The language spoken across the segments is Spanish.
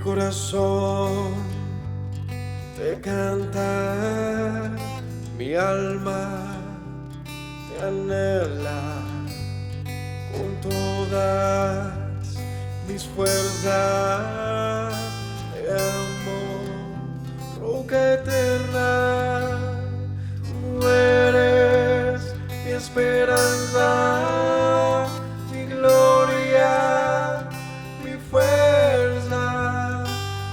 corazón te canta, mi alma te anhela con todas mis fuerzas. Te amo, roca eterna, tú eres mi esperanza, mi gloria, mi fuerza.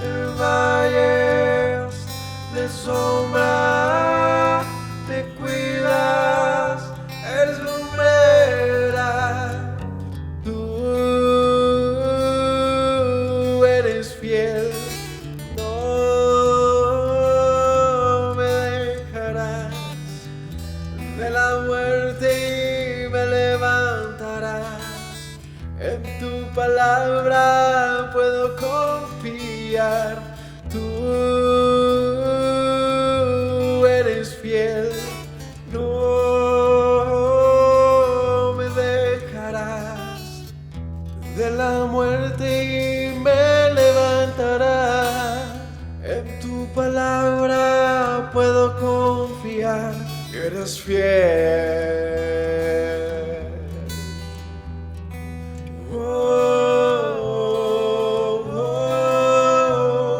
En valles de sombra te cuidas, eres lumbrera. Tú eres fiel, no me dejarás de la muerte y me levantarás. En tu palabra puedo confiar. Tú eres fiel, no me dejarás de la muerte y me levantarás. En tu palabra puedo confiar. Eres fiel.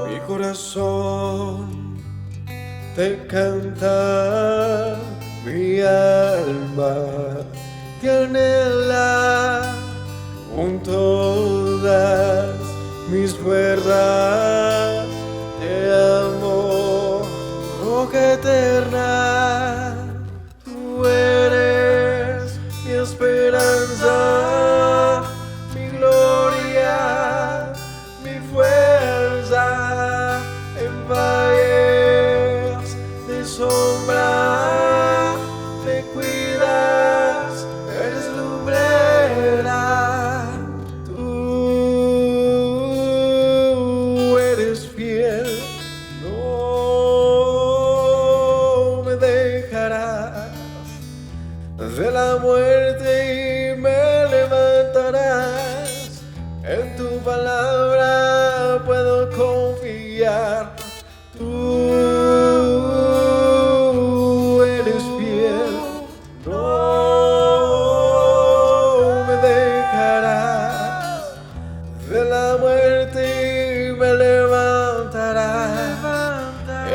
Mi corazón te canta, mi alma te anhela con todas mis fuerzas. Te amo, roca eterna, tú eres mi esperanza, mi gloria, mi fuerza. En valles de sombra me cuidas, eres lumbrera. Tú eres fiel, no me dejarás de la muerte y me levantarás. En tu palabra puedo confiar. Tú eres fiel, no me dejarás de la muerte y me levantarás.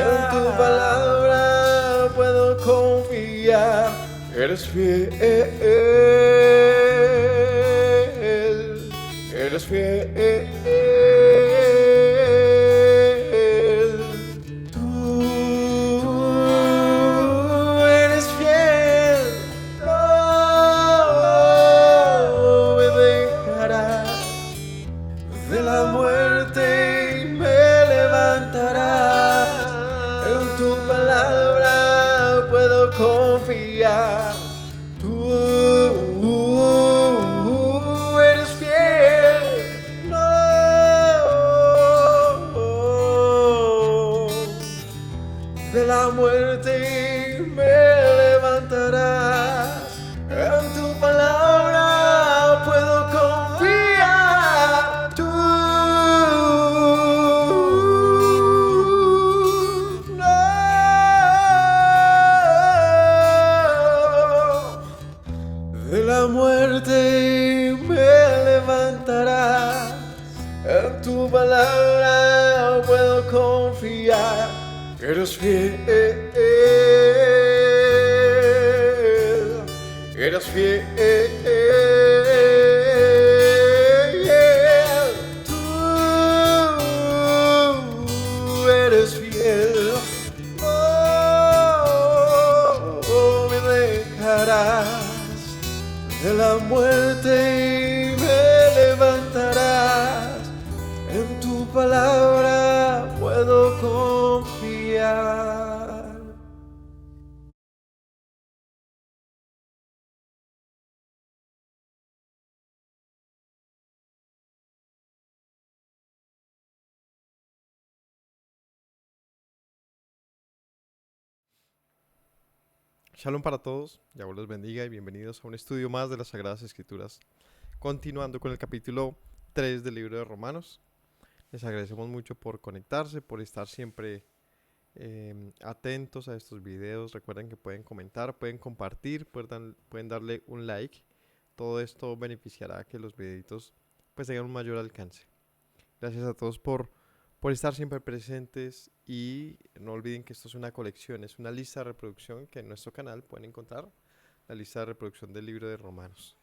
En tu palabra puedo confiar. Eres fiel, eres fiel. Tú eres fiel, no me dejarás de la muerte y me levantarás. En tu palabra puedo confiar. Tú eres fiel, no de la muerte y me levantarás. En tu palabra puedo confiar. Tú no de la muerte y me levantarás. En tu palabra puedo confiar. Eres fiel, eres fiel. Tú eres fiel, no me dejarás de la muerte y me levantarás. En tu palabra puedo confiar. Shalom para todos, Yahweh los bendiga y bienvenidos a un estudio más de las Sagradas Escrituras, continuando con el capítulo 3 del libro de Romanos. Les agradecemos mucho por conectarse, por estar siempre atentos a estos videos. Recuerden que pueden comentar, pueden compartir, pueden darle un like. Todo esto beneficiará a que los videitos pues tengan un mayor alcance. Gracias a todos por estar siempre presentes y no olviden que esto es una colección, es una lista de reproducción que en nuestro canal pueden encontrar, la lista de reproducción del libro de Romanos.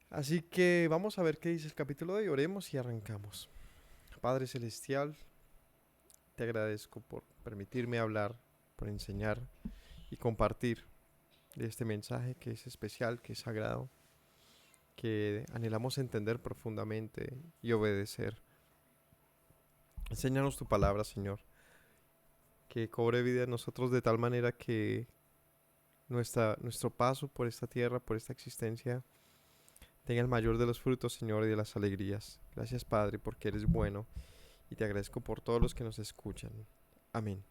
Así que vamos a ver qué dice el capítulo de hoy, oremos y arrancamos. Padre Celestial, te agradezco por permitirme hablar, por enseñar y compartir de este mensaje que es especial, que es sagrado, que anhelamos entender profundamente y obedecer. Enséñanos tu palabra, Señor, que cobre vida en nosotros de tal manera que nuestro paso por esta tierra, por esta existencia, tenga el mayor de los frutos, Señor, y de las alegrías. Gracias, Padre, porque eres bueno y te agradezco por todos los que nos escuchan. Amén.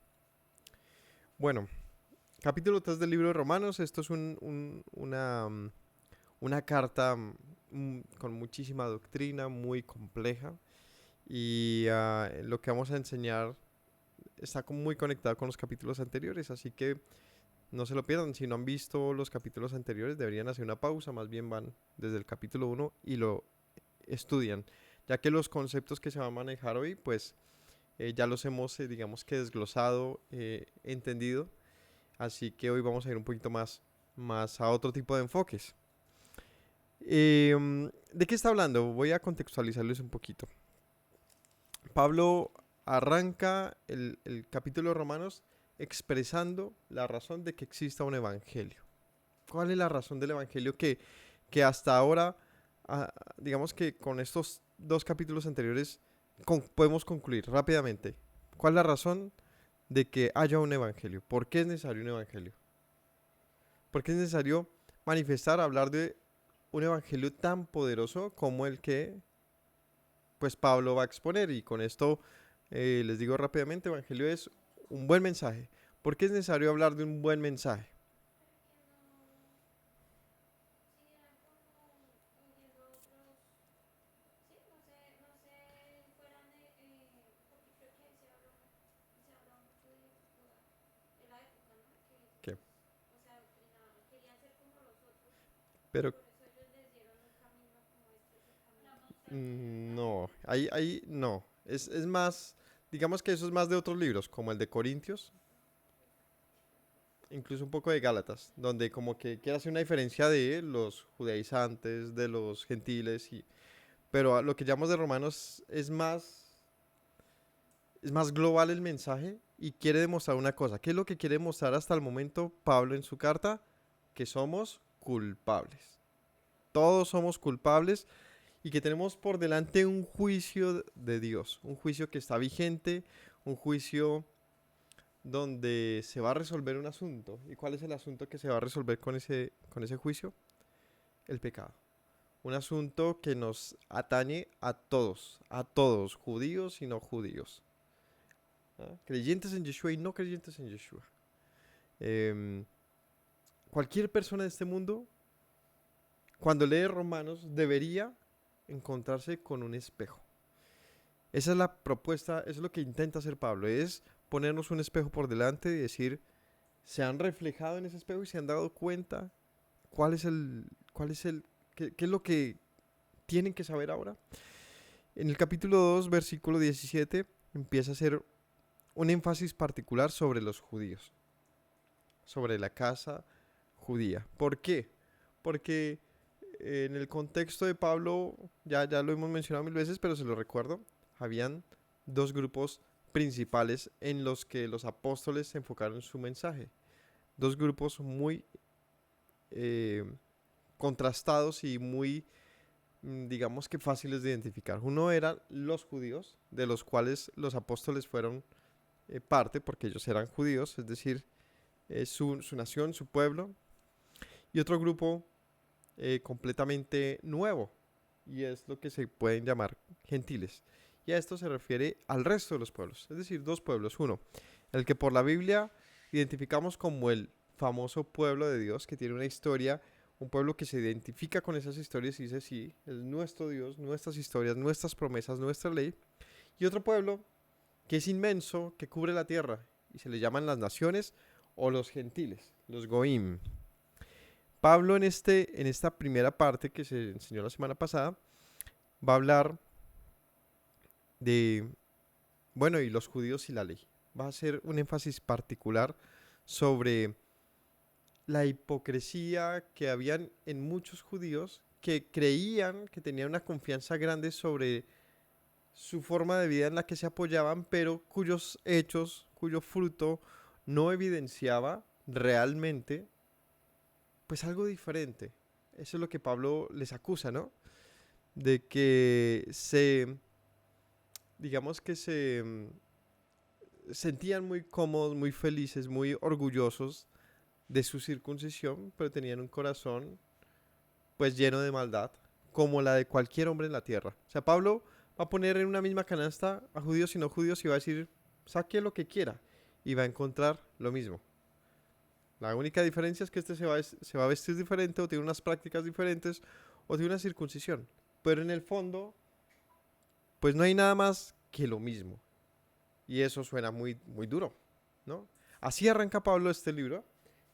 Bueno, capítulo 3 del libro de Romanos. Esto es una carta con muchísima doctrina, muy compleja. Y lo que vamos a enseñar está muy conectado con los capítulos anteriores, así que no se lo pierdan. Si no han visto los capítulos anteriores, deberían hacer una pausa, más bien van desde el capítulo 1 y lo estudian, ya que los conceptos que se van a manejar hoy, pues ya los hemos, digamos que desglosado, entendido, así que hoy vamos a ir un poquito más a otro tipo de enfoques. ¿De qué está hablando? Voy a contextualizarles un poquito. Pablo arranca el capítulo de Romanos expresando la razón de que exista un evangelio. ¿Cuál es la razón del evangelio que hasta ahora, digamos que con estos dos capítulos anteriores, podemos concluir rápidamente? ¿Cuál es la razón de que haya un evangelio? ¿Por qué es necesario un evangelio? ¿Por qué es necesario manifestar, hablar de un evangelio tan poderoso como el que pues Pablo va a exponer? Y con esto les digo rápidamente, evangelio es un buen mensaje. ¿Por qué es necesario hablar de un buen mensaje? ¿Qué? Pero no, ahí no. Es más, digamos que eso es más de otros libros, como el de Corintios, incluso un poco de Gálatas, donde como que quiere hacer una diferencia de los judaizantes, de los gentiles, pero lo que llamamos de Romanos es más global el mensaje y quiere demostrar una cosa. ¿Qué es lo que quiere demostrar hasta el momento Pablo en su carta? Que somos culpables. Todos somos culpables y que tenemos por delante un juicio de Dios, un juicio que está vigente, un juicio donde se va a resolver un asunto. ¿Y cuál es el asunto que se va a resolver con ese juicio? El pecado. Un asunto que nos atañe a todos, judíos y no judíos. Creyentes en Yeshua y no creyentes en Yeshua. Cualquier persona de este mundo, cuando lee Romanos, debería encontrarse con un espejo. Esa es la propuesta, eso es lo que intenta hacer Pablo, es ponernos un espejo por delante y decir, se han reflejado en ese espejo y se han dado cuenta qué es lo que tienen que saber ahora. En el capítulo 2, versículo 17, empieza a hacer un énfasis particular sobre los judíos, sobre la casa judía. ¿Por qué? Porque en el contexto de Pablo, ya lo hemos mencionado mil veces, pero se lo recuerdo, habían dos grupos principales en los que los apóstoles se enfocaron su mensaje. Dos grupos muy contrastados y muy, digamos que fáciles de identificar. Uno eran los judíos, de los cuales los apóstoles fueron parte, porque ellos eran judíos, es decir, su nación, su pueblo. Y otro grupo completamente nuevo, y es lo que se pueden llamar gentiles. Y a esto se refiere al resto de los pueblos, es decir, dos pueblos. Uno, el que por la Biblia identificamos como el famoso pueblo de Dios, que tiene una historia un pueblo que se identifica con esas historias y dice, sí, es nuestro Dios, nuestras historias, nuestras promesas, nuestra ley. Y otro pueblo que es inmenso, que cubre la tierra, y se le llaman las naciones o los gentiles, los goim. Pablo en esta primera parte que se enseñó la semana pasada, va a hablar de, bueno, y los judíos y la ley. Va a hacer un énfasis particular sobre la hipocresía que habían en muchos judíos que creían que tenían una confianza grande sobre su forma de vida en la que se apoyaban, pero cuyos hechos, cuyo fruto no evidenciaba realmente pues algo diferente. Eso es lo que Pablo les acusa, ¿no? De que digamos que se sentían muy cómodos, muy felices, muy orgullosos de su circuncisión, pero tenían un corazón pues lleno de maldad, como la de cualquier hombre en la tierra. O sea, Pablo va a poner en una misma canasta a judíos y no judíos y va a decir, saque lo que quiera y va a encontrar lo mismo. La única diferencia es que este se va a vestir diferente o tiene unas prácticas diferentes o tiene una circuncisión. Pero en el fondo, pues no hay nada más que lo mismo. Y eso suena muy, muy duro, ¿no? Así arranca Pablo este libro.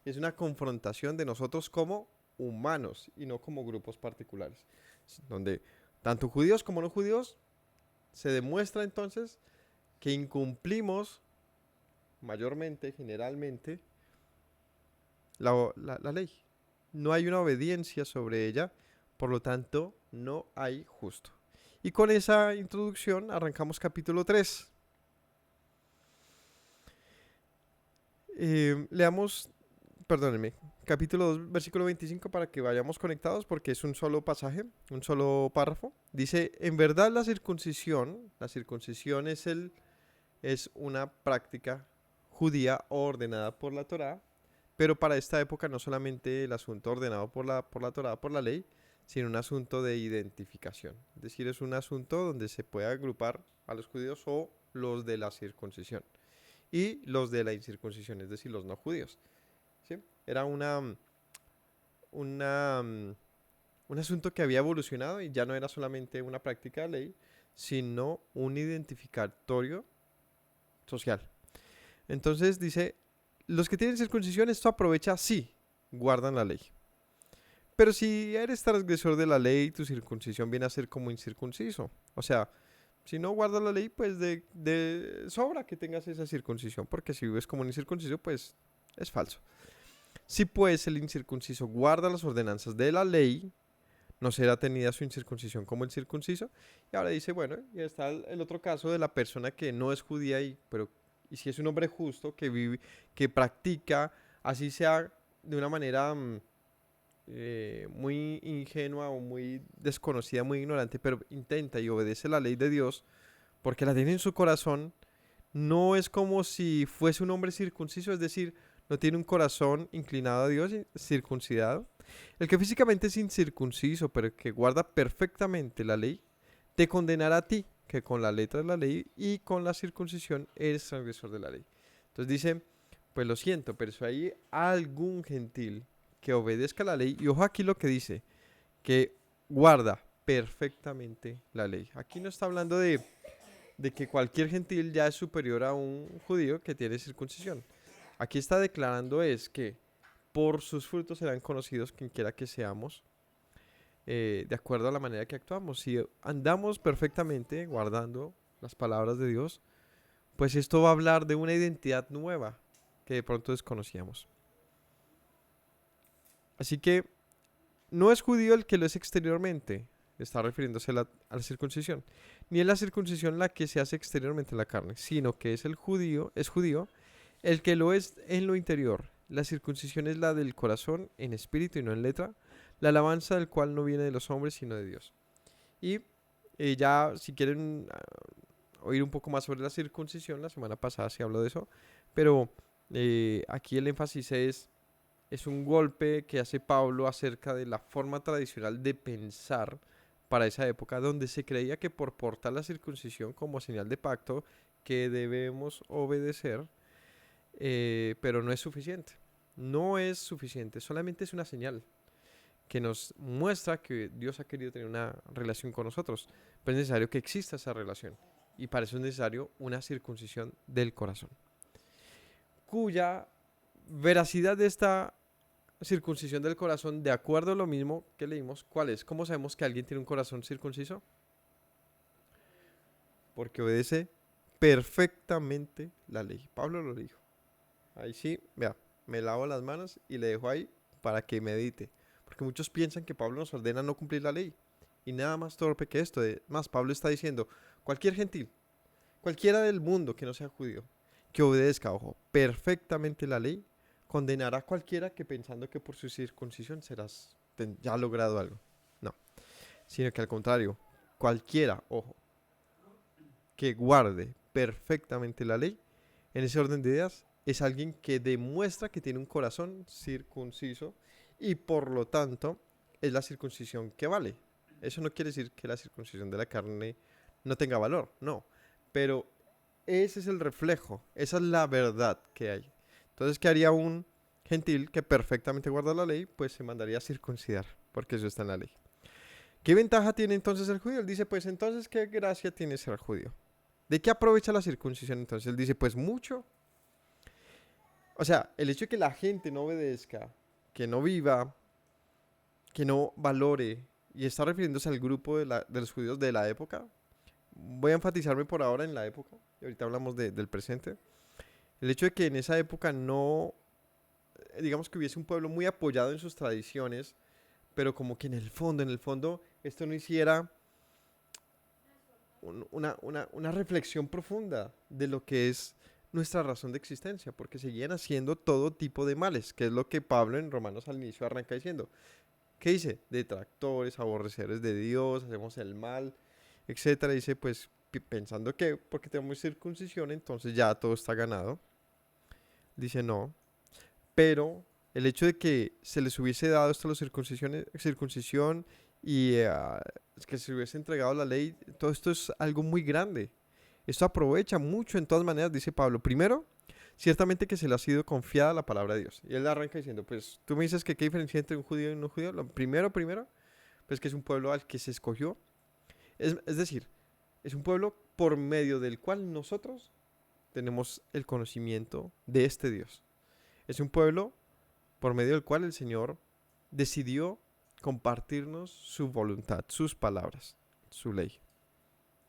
Es una confrontación de nosotros como humanos y no como grupos particulares. Donde tanto judíos como no judíos se demuestra entonces que incumplimos mayormente, generalmente, la ley. No hay una obediencia sobre ella, por lo tanto, no hay justo. Y con esa introducción arrancamos capítulo 3. Leamos, perdónenme, capítulo 2, versículo 25 para que vayamos conectados porque es un solo pasaje, un solo párrafo. Dice, en verdad la circuncisión es una práctica judía ordenada por la Torá, pero para esta época no solamente el asunto ordenado por la Torá, por la ley, sino un asunto de identificación. Es decir, es un asunto donde se puede agrupar a los judíos o los de la circuncisión y los de la incircuncisión, es decir, los no judíos. ¿Sí? Era una, un asunto que había evolucionado y ya no era solamente una práctica de ley, sino un identificatorio social. Entonces dice, los que tienen circuncisión esto aprovecha si guardan la ley. Pero si eres transgresor de la ley, tu circuncisión viene a ser como incircunciso. O sea, si no guardas la ley, pues de sobra que tengas esa circuncisión, porque si vives como un incircunciso, pues es falso. Si pues el incircunciso guarda las ordenanzas de la ley, no será tenida su incircuncisión como el circunciso. Y ahora dice, bueno, y está el otro caso de la persona que no es judía, y si es un hombre justo, que vive, que practica, así sea de una manera muy ingenua o muy desconocida, muy ignorante, pero intenta y obedece la ley de Dios, porque la tiene en su corazón, no es como si fuese un hombre circunciso, es decir, no tiene un corazón inclinado a Dios, circuncidado. El que físicamente es incircunciso, pero que guarda perfectamente la ley, te condenará a ti, que con la letra de la ley y con la circuncisión eres transgresor de la ley. Entonces dice, pues lo siento, pero si hay algún gentil que obedezca la ley, y ojo aquí lo que dice, que guarda perfectamente la ley. Aquí no está hablando de que cualquier gentil ya es superior a un judío que tiene circuncisión. Aquí está declarando es que por sus frutos serán conocidos quien quiera que seamos, de acuerdo a la manera que actuamos. Si andamos perfectamente guardando las palabras de Dios, pues esto va a hablar de una identidad nueva que de pronto desconocíamos. Así que no es judío el que lo es exteriormente, está refiriéndose a la circuncisión, ni es la circuncisión la que se hace exteriormente en la carne, sino que es judío el que lo es en lo interior. La circuncisión es la del corazón en espíritu y no en letra, la alabanza del cual no viene de los hombres sino de Dios. Y ya si quieren oír un poco más sobre la circuncisión, la semana pasada se habló de eso, pero aquí el énfasis es un golpe que hace Pablo acerca de la forma tradicional de pensar para esa época, donde se creía que por portar la circuncisión como señal de pacto que debemos obedecer, pero no es suficiente. No es suficiente, solamente es una señal. que nos muestra que Dios ha querido tener una relación con nosotros. Pero es necesario que exista esa relación. Y para eso es necesario una circuncisión del corazón. Cuya veracidad de esta circuncisión del corazón, de acuerdo a lo mismo que leímos, ¿cuál es? ¿Cómo sabemos que alguien tiene un corazón circunciso? Porque obedece perfectamente la ley. Pablo lo dijo. Ahí sí, vea, me lavo las manos y le dejo ahí para que medite. Porque muchos piensan que Pablo nos ordena no cumplir la ley. Y nada más torpe que esto. Más, Pablo está diciendo, cualquier gentil, cualquiera del mundo que no sea judío, que obedezca, ojo, perfectamente la ley, condenará a cualquiera que pensando que por su circuncisión serás ya logrado algo. No, sino que al contrario, cualquiera, ojo, que guarde perfectamente la ley, en ese orden de ideas, es alguien que demuestra que tiene un corazón circunciso y por lo tanto es la circuncisión que vale. Eso no quiere decir que la circuncisión de la carne no tenga valor, no. Pero ese es el reflejo, esa es la verdad que hay. Entonces, ¿qué haría un gentil que perfectamente guarda la ley? Pues se mandaría a circuncidar, porque eso está en la ley. ¿Qué ventaja tiene entonces el judío? Él dice, pues entonces, ¿qué gracia tiene ser judío? ¿De qué aprovecha la circuncisión entonces? Él dice, pues mucho. O sea, el hecho de que la gente no obedezca, que no viva, que no valore, y está refiriéndose al grupo de los judíos de la época. Voy a enfatizarme por ahora en la época, y ahorita hablamos del presente. El hecho de que en esa época no, digamos que hubiese un pueblo muy apoyado en sus tradiciones, pero como que en el fondo, esto no hiciera una reflexión profunda de lo que es nuestra razón de existencia, porque seguían haciendo todo tipo de males, que es lo que Pablo en Romanos al inicio arranca diciendo. ¿Qué dice? Detractores, aborrecedores de Dios, hacemos el mal, etcétera. Dice, pues, pensando que porque tenemos circuncisión, entonces ya todo está ganado. Dice, no. Pero el hecho de que se les hubiese dado esto a la circuncisión y que se hubiese entregado la ley, todo esto es algo muy grande. Esto aprovecha mucho en todas maneras, dice Pablo. Primero, ciertamente que se le ha sido confiada la palabra de Dios. Y él arranca diciendo, pues tú me dices que qué diferencia entre un judío y un no judío. Lo primero, pues que es un pueblo al que se escogió. Es decir, es un pueblo por medio del cual nosotros tenemos el conocimiento de este Dios. Es un pueblo por medio del cual el Señor decidió compartirnos su voluntad, sus palabras, su ley.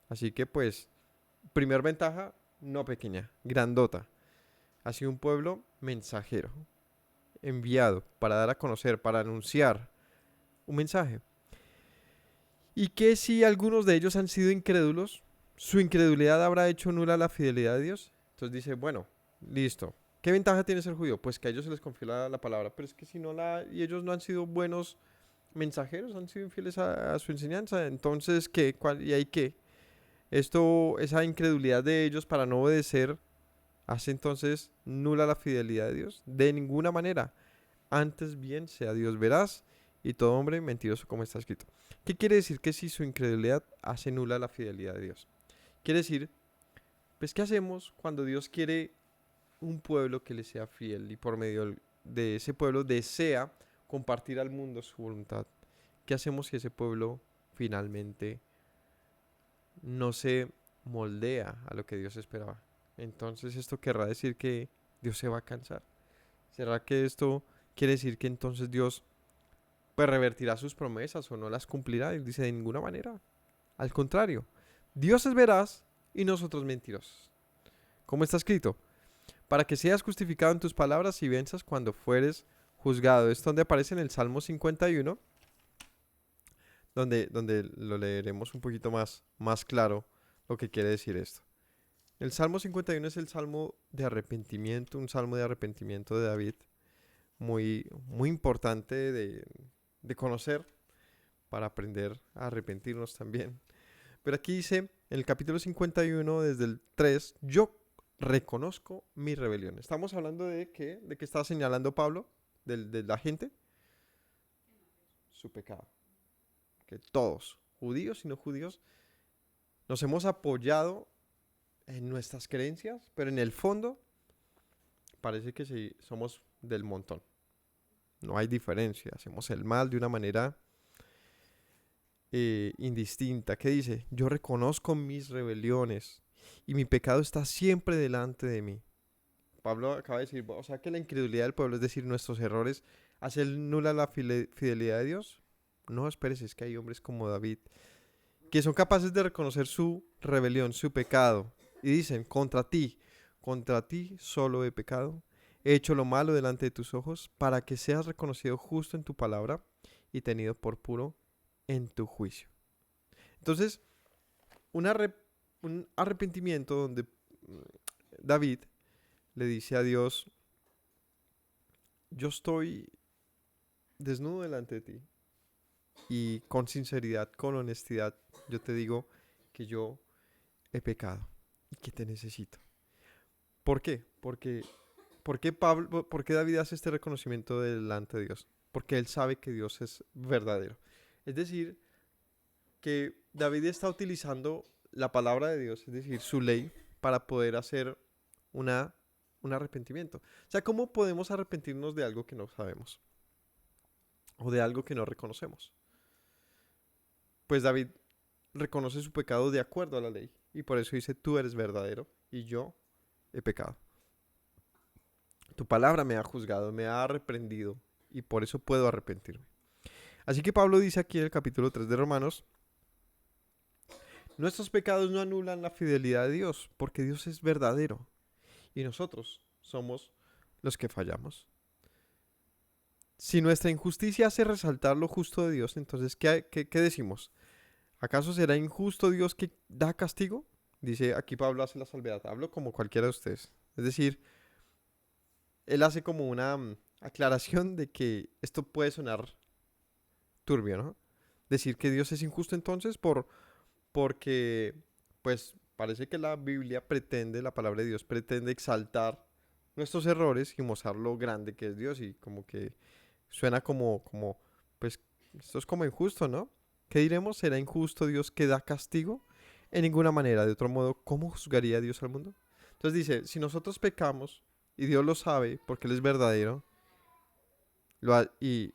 Así que pues, primer ventaja, no pequeña, grandota. Ha sido un pueblo mensajero, enviado para dar a conocer, para anunciar un mensaje. Y que si algunos de ellos han sido incrédulos, su incredulidad habrá hecho nula la fidelidad de Dios. Entonces dice, bueno, listo. ¿Qué ventaja tiene ser judío? Pues que a ellos se les confió la palabra, pero es que si no y ellos no han sido buenos mensajeros, han sido infieles a su enseñanza, entonces ¿qué? ¿Y hay qué? Esa incredulidad de ellos para no obedecer, hace entonces nula la fidelidad de Dios. De ninguna manera. Antes bien sea Dios veraz y todo hombre mentiroso, como está escrito. ¿Qué quiere decir que si su incredulidad hace nula la fidelidad de Dios? Quiere decir, pues, ¿qué hacemos cuando Dios quiere un pueblo que le sea fiel y por medio de ese pueblo desea compartir al mundo su voluntad? ¿Qué hacemos si ese pueblo finalmente no se moldea a lo que Dios esperaba? Entonces esto querrá decir que Dios se va a cansar. ¿Será que esto quiere decir que entonces Dios pues revertirá sus promesas o no las cumplirá? Él dice, de ninguna manera. Al contrario, Dios es veraz y nosotros mentirosos. ¿Cómo está escrito? Para que seas justificado en tus palabras y venzas cuando fueres juzgado. Es donde aparece en el Salmo 51, donde lo leeremos un poquito más claro lo que quiere decir esto. El Salmo 51 es el salmo de arrepentimiento, un salmo de arrepentimiento de David, muy, muy importante de conocer para aprender a arrepentirnos también. Pero aquí dice, en el capítulo 51, desde el 3, yo reconozco mi rebelión. Estamos hablando de qué está señalando Pablo, de la gente, su pecado. Que todos, judíos y no judíos, nos hemos apoyado en nuestras creencias, pero en el fondo parece que sí, somos del montón. No hay diferencia. Hacemos el mal de una manera indistinta. ¿Qué dice? Yo reconozco mis rebeliones y mi pecado está siempre delante de mí. Pablo acaba de decir, o sea que la incredulidad del pueblo, es decir, nuestros errores, hace nula la fidelidad de Dios. No, espérese, es que hay hombres como David que son capaces de reconocer su rebelión, su pecado, y dicen, contra ti solo he pecado, he hecho lo malo delante de tus ojos, para que seas reconocido justo en tu palabra y tenido por puro en tu juicio. Entonces, un arrepentimiento donde David le dice a Dios, yo estoy desnudo delante de ti y con sinceridad, con honestidad, yo te digo que yo he pecado y que te necesito. ¿Por qué? ¿Por qué David hace este reconocimiento delante de Dios? Porque él sabe que Dios es verdadero. Es decir, que David está utilizando la palabra de Dios, es decir, su ley, para poder hacer un arrepentimiento. O sea, ¿cómo podemos arrepentirnos de algo que no sabemos? O de algo que no reconocemos. Pues David reconoce su pecado de acuerdo a la ley. Y por eso dice, tú eres verdadero y yo he pecado. Tu palabra me ha juzgado, me ha reprendido y por eso puedo arrepentirme. Así que Pablo dice aquí en el capítulo 3 de Romanos, nuestros pecados no anulan la fidelidad de Dios, porque Dios es verdadero y nosotros somos los que fallamos. Si nuestra injusticia hace resaltar lo justo de Dios, entonces, ¿qué decimos? ¿Acaso será injusto Dios que da castigo? Dice, aquí Pablo hace la salvedad, hablo como cualquiera de ustedes. Es decir, él hace como una aclaración de que esto puede sonar turbio, ¿no? Decir que Dios es injusto entonces porque, pues, parece que la Biblia pretende, la palabra de Dios pretende exaltar nuestros errores y mostrar lo grande que es Dios y como que suena pues, esto es como injusto, ¿no? ¿Qué diremos? ¿Será injusto Dios que da castigo? En ninguna manera. De otro modo, ¿cómo juzgaría Dios al mundo? Entonces dice, si nosotros pecamos y Dios lo sabe porque Él es verdadero, y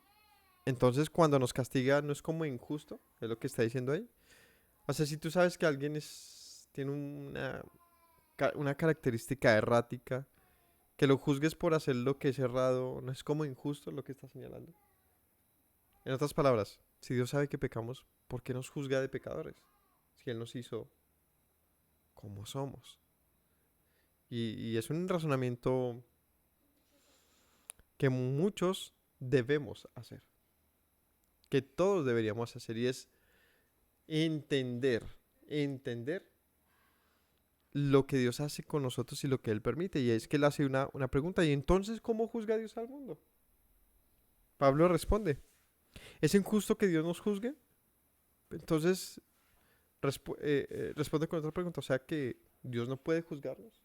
entonces cuando nos castiga no es como injusto, es lo que está diciendo ahí. O sea, si tú sabes que alguien tiene una característica errática, que lo juzgues por hacer lo que es errado, no es como injusto lo que está señalando. En otras palabras, si Dios sabe que pecamos, ¿por qué nos juzga de pecadores? Si Él nos hizo como somos. Y es un razonamiento que muchos debemos hacer, que todos deberíamos hacer, y es entender lo que Dios hace con nosotros y lo que Él permite. Y es que Él hace una pregunta, ¿y entonces cómo juzga Dios al mundo? Pablo responde, ¿es injusto que Dios nos juzgue? Entonces responde con otra pregunta, o sea que Dios no puede juzgarnos.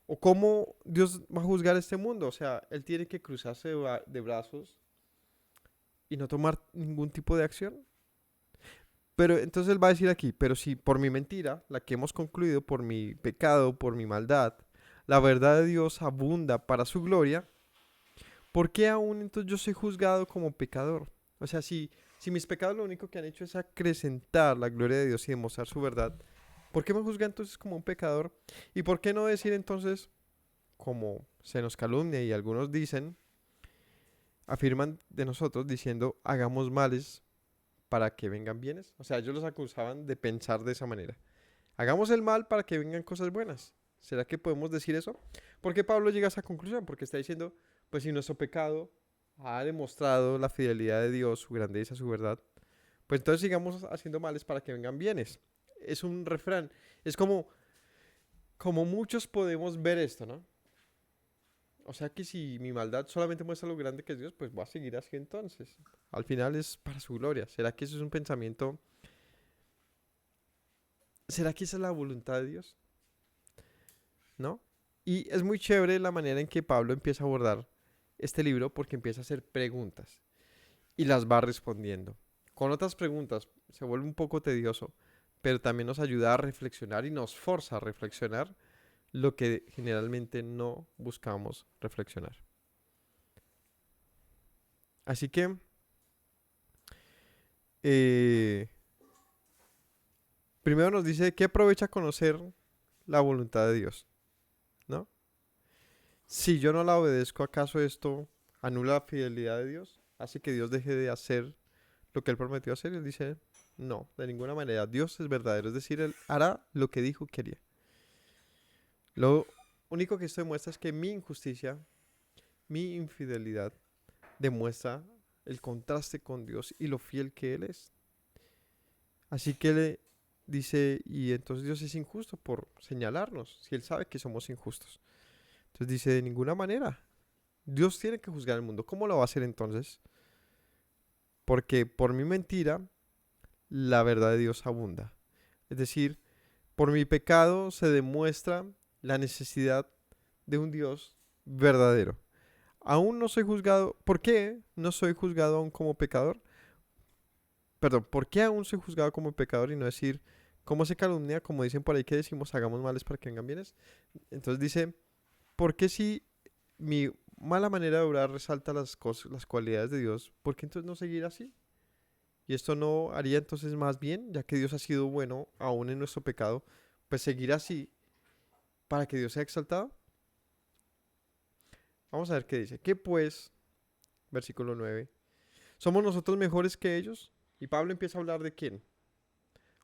¿O cómo Dios va a juzgar este mundo? O sea, Él tiene que cruzarse de brazos y no tomar ningún tipo de acción. Pero entonces Él va a decir aquí, pero si por mi mentira, la que hemos concluido, por mi pecado, por mi maldad, la verdad de Dios abunda para su gloria, ¿por qué aún entonces yo soy juzgado como pecador? O sea, si mis pecados lo único que han hecho es acrecentar la gloria de Dios y demostrar su verdad, ¿por qué me juzga entonces como un pecador? ¿Y por qué no decir entonces, como se nos calumnia y algunos dicen, afirman de nosotros diciendo, hagamos males para que vengan bienes? O sea, ellos los acusaban de pensar de esa manera. Hagamos el mal para que vengan cosas buenas. ¿Será que podemos decir eso? ¿Por qué Pablo llega a esa conclusión? Porque está diciendo, pues si nuestro pecado ha demostrado la fidelidad de Dios, su grandeza, su verdad, pues entonces sigamos haciendo males para que vengan bienes. Es un refrán. Es como muchos podemos ver esto, ¿no? O sea que si mi maldad solamente muestra lo grande que es Dios, pues voy a seguir así entonces. Al final es para su gloria. ¿Será que eso es un pensamiento? ¿Será que esa es la voluntad de Dios? ¿No? Y es muy chévere la manera en que Pablo empieza a abordar este libro porque empieza a hacer preguntas y las va respondiendo. Con otras preguntas se vuelve un poco tedioso, pero también nos ayuda a reflexionar y nos forza a reflexionar lo que generalmente no buscamos reflexionar. Así que, eh, primero nos dice, ¿qué aprovecha conocer la voluntad de Dios? ¿No? Si yo no la obedezco, ¿acaso esto anula la fidelidad de Dios? ¿Hace que Dios deje de hacer lo que Él prometió hacer? Él dice, no, de ninguna manera. Dios es verdadero, es decir, Él hará lo que dijo que haría. Lo único que esto demuestra es que mi injusticia, mi infidelidad, demuestra el contraste con Dios y lo fiel que Él es. Así que le dice, y entonces Dios es injusto por señalarnos, si Él sabe que somos injustos. Entonces dice, de ninguna manera. Dios tiene que juzgar el mundo. ¿Cómo lo va a hacer entonces? Porque por mi mentira, la verdad de Dios abunda. Es decir, por mi pecado se demuestra la necesidad de un Dios verdadero. Aún no soy juzgado. ¿Por qué no soy juzgado aún como pecador? Perdón, ¿por qué aún soy juzgado como pecador y no decir, cómo se calumnia, como dicen por ahí que decimos, hagamos males para que vengan bienes? Entonces dice, ¿por qué si mi mala manera de obrar resalta las cosas, las cualidades de Dios? ¿Por qué entonces no seguir así? Y esto no haría entonces más bien, ya que Dios ha sido bueno aún en nuestro pecado, pues seguir así para que Dios sea exaltado. Vamos a ver qué dice. ¿Qué pues? Versículo 9. ¿Somos nosotros mejores que ellos? Y Pablo empieza a hablar de quién.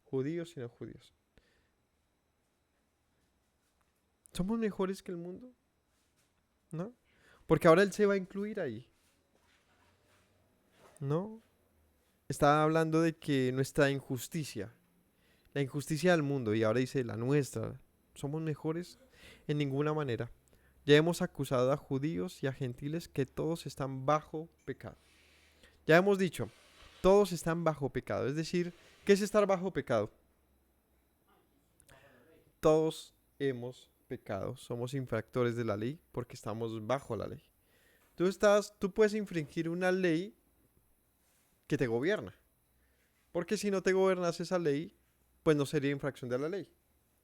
Judíos y no judíos. ¿Somos mejores que el mundo? ¿No? Porque ahora él se va a incluir ahí. ¿No? Está hablando de que nuestra injusticia, la injusticia del mundo, y ahora dice la nuestra, ¿somos mejores? En ninguna manera. Ya hemos acusado a judíos y a gentiles que todos están bajo pecado. Ya hemos dicho, todos están bajo pecado. Es decir, ¿qué es estar bajo pecado? Todos hemos pecado. Somos infractores de la ley porque estamos bajo la ley. Tú puedes infringir una ley que te gobierna. Porque si no te gobernas esa ley, pues no sería infracción de la ley.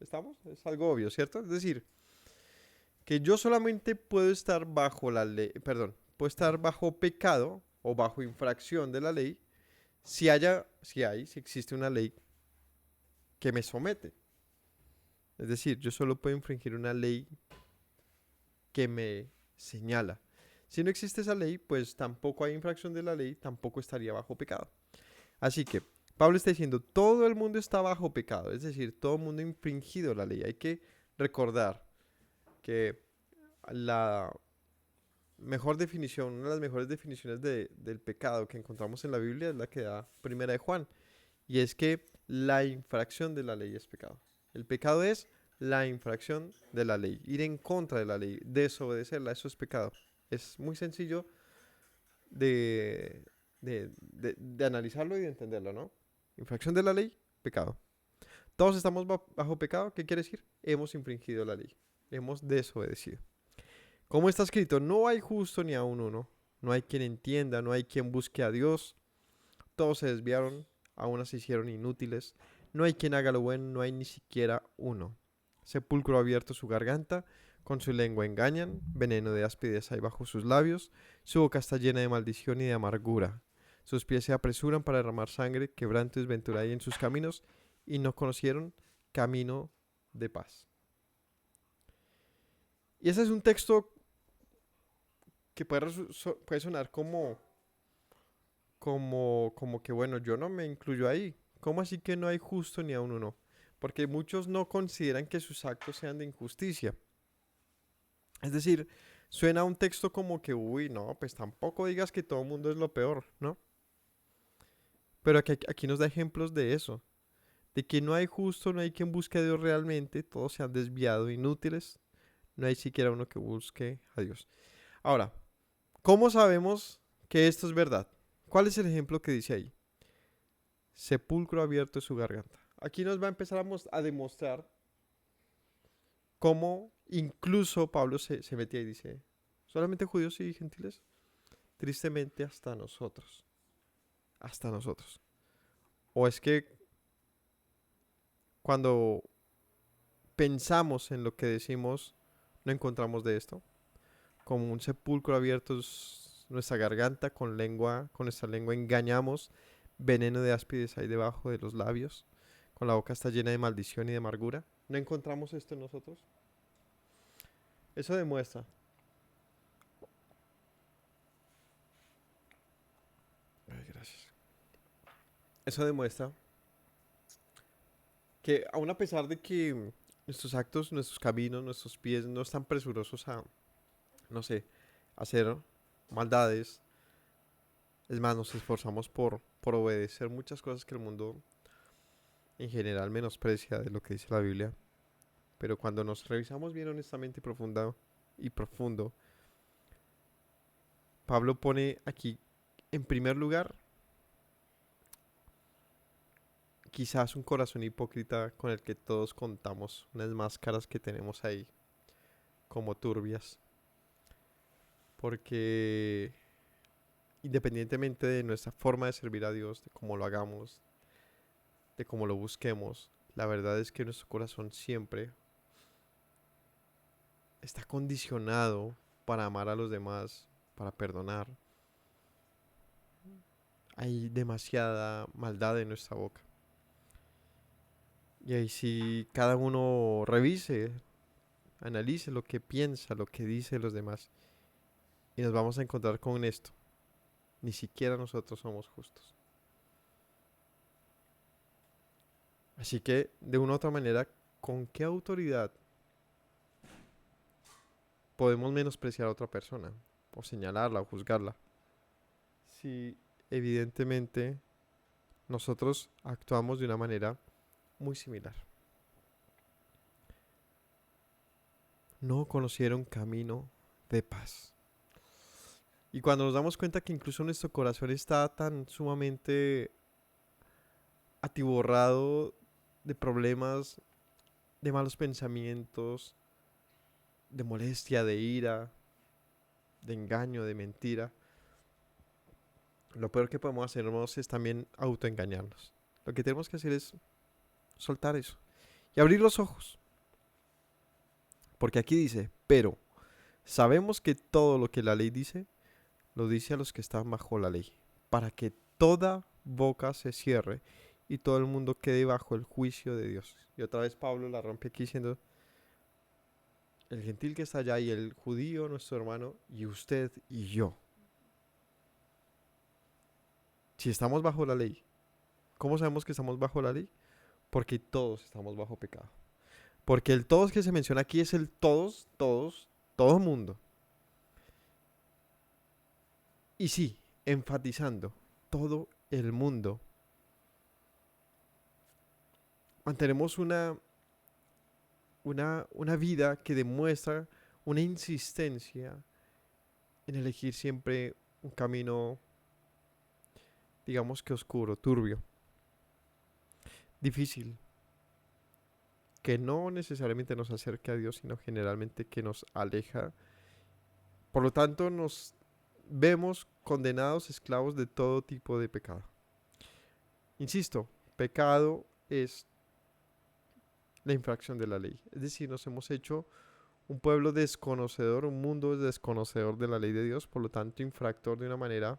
¿Estamos? Es algo obvio, ¿cierto? Es decir, que yo solamente puedo estar bajo la ley, perdón, puedo estar bajo pecado o bajo infracción de la ley si existe una ley que me somete. Es decir, yo solo puedo infringir una ley que me señala. Si no existe esa ley, pues tampoco hay infracción de la ley, tampoco estaría bajo pecado. Así que Pablo está diciendo, todo el mundo está bajo pecado, es decir, todo el mundo ha infringido la ley. Hay que recordar que la mejor definición, una de las mejores definiciones del pecado que encontramos en la Biblia es la que da Primera de Juan. Y es que la infracción de la ley es pecado. El pecado es la infracción de la ley, ir en contra de la ley, desobedecerla, eso es pecado. Es muy sencillo de, de analizarlo y de entenderlo, ¿no? Infracción de la ley, pecado. Todos estamos bajo pecado, ¿qué quiere decir? Hemos infringido la ley, hemos desobedecido. Como está escrito, no hay justo ni aun uno, no hay quien entienda, no hay quien busque a Dios, todos se desviaron, aún se hicieron inútiles, no hay quien haga lo bueno, no hay ni siquiera uno. Sepulcro abierto su garganta, con su lengua engañan, veneno de áspides hay bajo sus labios, su boca está llena de maldición y de amargura. Sus pies se apresuran para derramar sangre, quebranto y desventura hay en sus caminos, y no conocieron camino de paz. Y ese es un texto que puede sonar como que, bueno, yo no me incluyo ahí. ¿Cómo así que no hay justo ni a uno no? Porque muchos no consideran que sus actos sean de injusticia. Es decir, suena un texto como que, uy, no, pues tampoco digas que todo el mundo es lo peor, ¿no? Pero aquí nos da ejemplos de eso. De que no hay justo, no hay quien busque a Dios realmente, todos se han desviado, inútiles, no hay siquiera uno que busque a Dios. Ahora, ¿cómo sabemos que esto es verdad? ¿Cuál es el ejemplo que dice ahí? Sepulcro abierto es su garganta. Aquí nos va a empezar a demostrar cómo incluso Pablo se metía y dice, solamente judíos y gentiles, tristemente hasta nosotros, hasta nosotros. O es que cuando pensamos en lo que decimos, no encontramos de esto, como un sepulcro abierto nuestra garganta, con nuestra lengua engañamos, veneno de áspides hay debajo de los labios, con la boca está llena de maldición y de amargura. ¿No encontramos esto en nosotros? Eso demuestra. Ay, gracias. Eso demuestra que aun a pesar de que nuestros actos, nuestros caminos, nuestros pies no están presurosos a, no sé, hacer maldades, es más, nos esforzamos por obedecer muchas cosas que el mundo en general menosprecia de lo que dice la Biblia. Pero cuando nos revisamos bien honestamente y profundo, Pablo pone aquí, en primer lugar, quizás un corazón hipócrita con el que todos contamos, unas máscaras que tenemos ahí como turbias. Porque independientemente de nuestra forma de servir a Dios, de cómo lo hagamos, de cómo lo busquemos, la verdad es que nuestro corazón siempre está condicionado para amar a los demás, para perdonar. Hay demasiada maldad en nuestra boca. Y ahí si cada uno revise, analice lo que piensa, lo que dice los demás, y nos vamos a encontrar con esto. Ni siquiera nosotros somos justos. Así que, de una u otra manera, ¿con qué autoridad podemos menospreciar a otra persona? O señalarla o juzgarla. Si evidentemente nosotros actuamos de una manera muy similar. No conocieron camino de paz. Y cuando nos damos cuenta que incluso nuestro corazón está tan sumamente atiborrado de problemas, de malos pensamientos, de molestia, de ira, de engaño, de mentira, lo peor que podemos hacernos es también autoengañarnos. Lo que tenemos que hacer es soltar eso y abrir los ojos. Porque aquí dice, pero sabemos que todo lo que la ley dice, lo dice a los que están bajo la ley, para que toda boca se cierre y todo el mundo quede bajo el juicio de Dios. Y otra vez Pablo la rompe aquí diciendo, el gentil que está allá y el judío, nuestro hermano, y usted y yo. Si estamos bajo la ley, ¿cómo sabemos que estamos bajo la ley? Porque todos estamos bajo pecado. Porque el todos que se menciona aquí es el todos, todo mundo. Y sí, enfatizando, todo el mundo. Mantenemos una vida que demuestra una insistencia en elegir siempre un camino, digamos que oscuro, turbio, difícil, que no necesariamente nos acerca a Dios, sino generalmente que nos aleja. Por lo tanto, nos vemos condenados, esclavos de todo tipo de pecado. Insisto, pecado es la infracción de la ley. Es decir, nos hemos hecho un pueblo desconocedor, un mundo desconocedor de la ley de Dios, por lo tanto infractor de una manera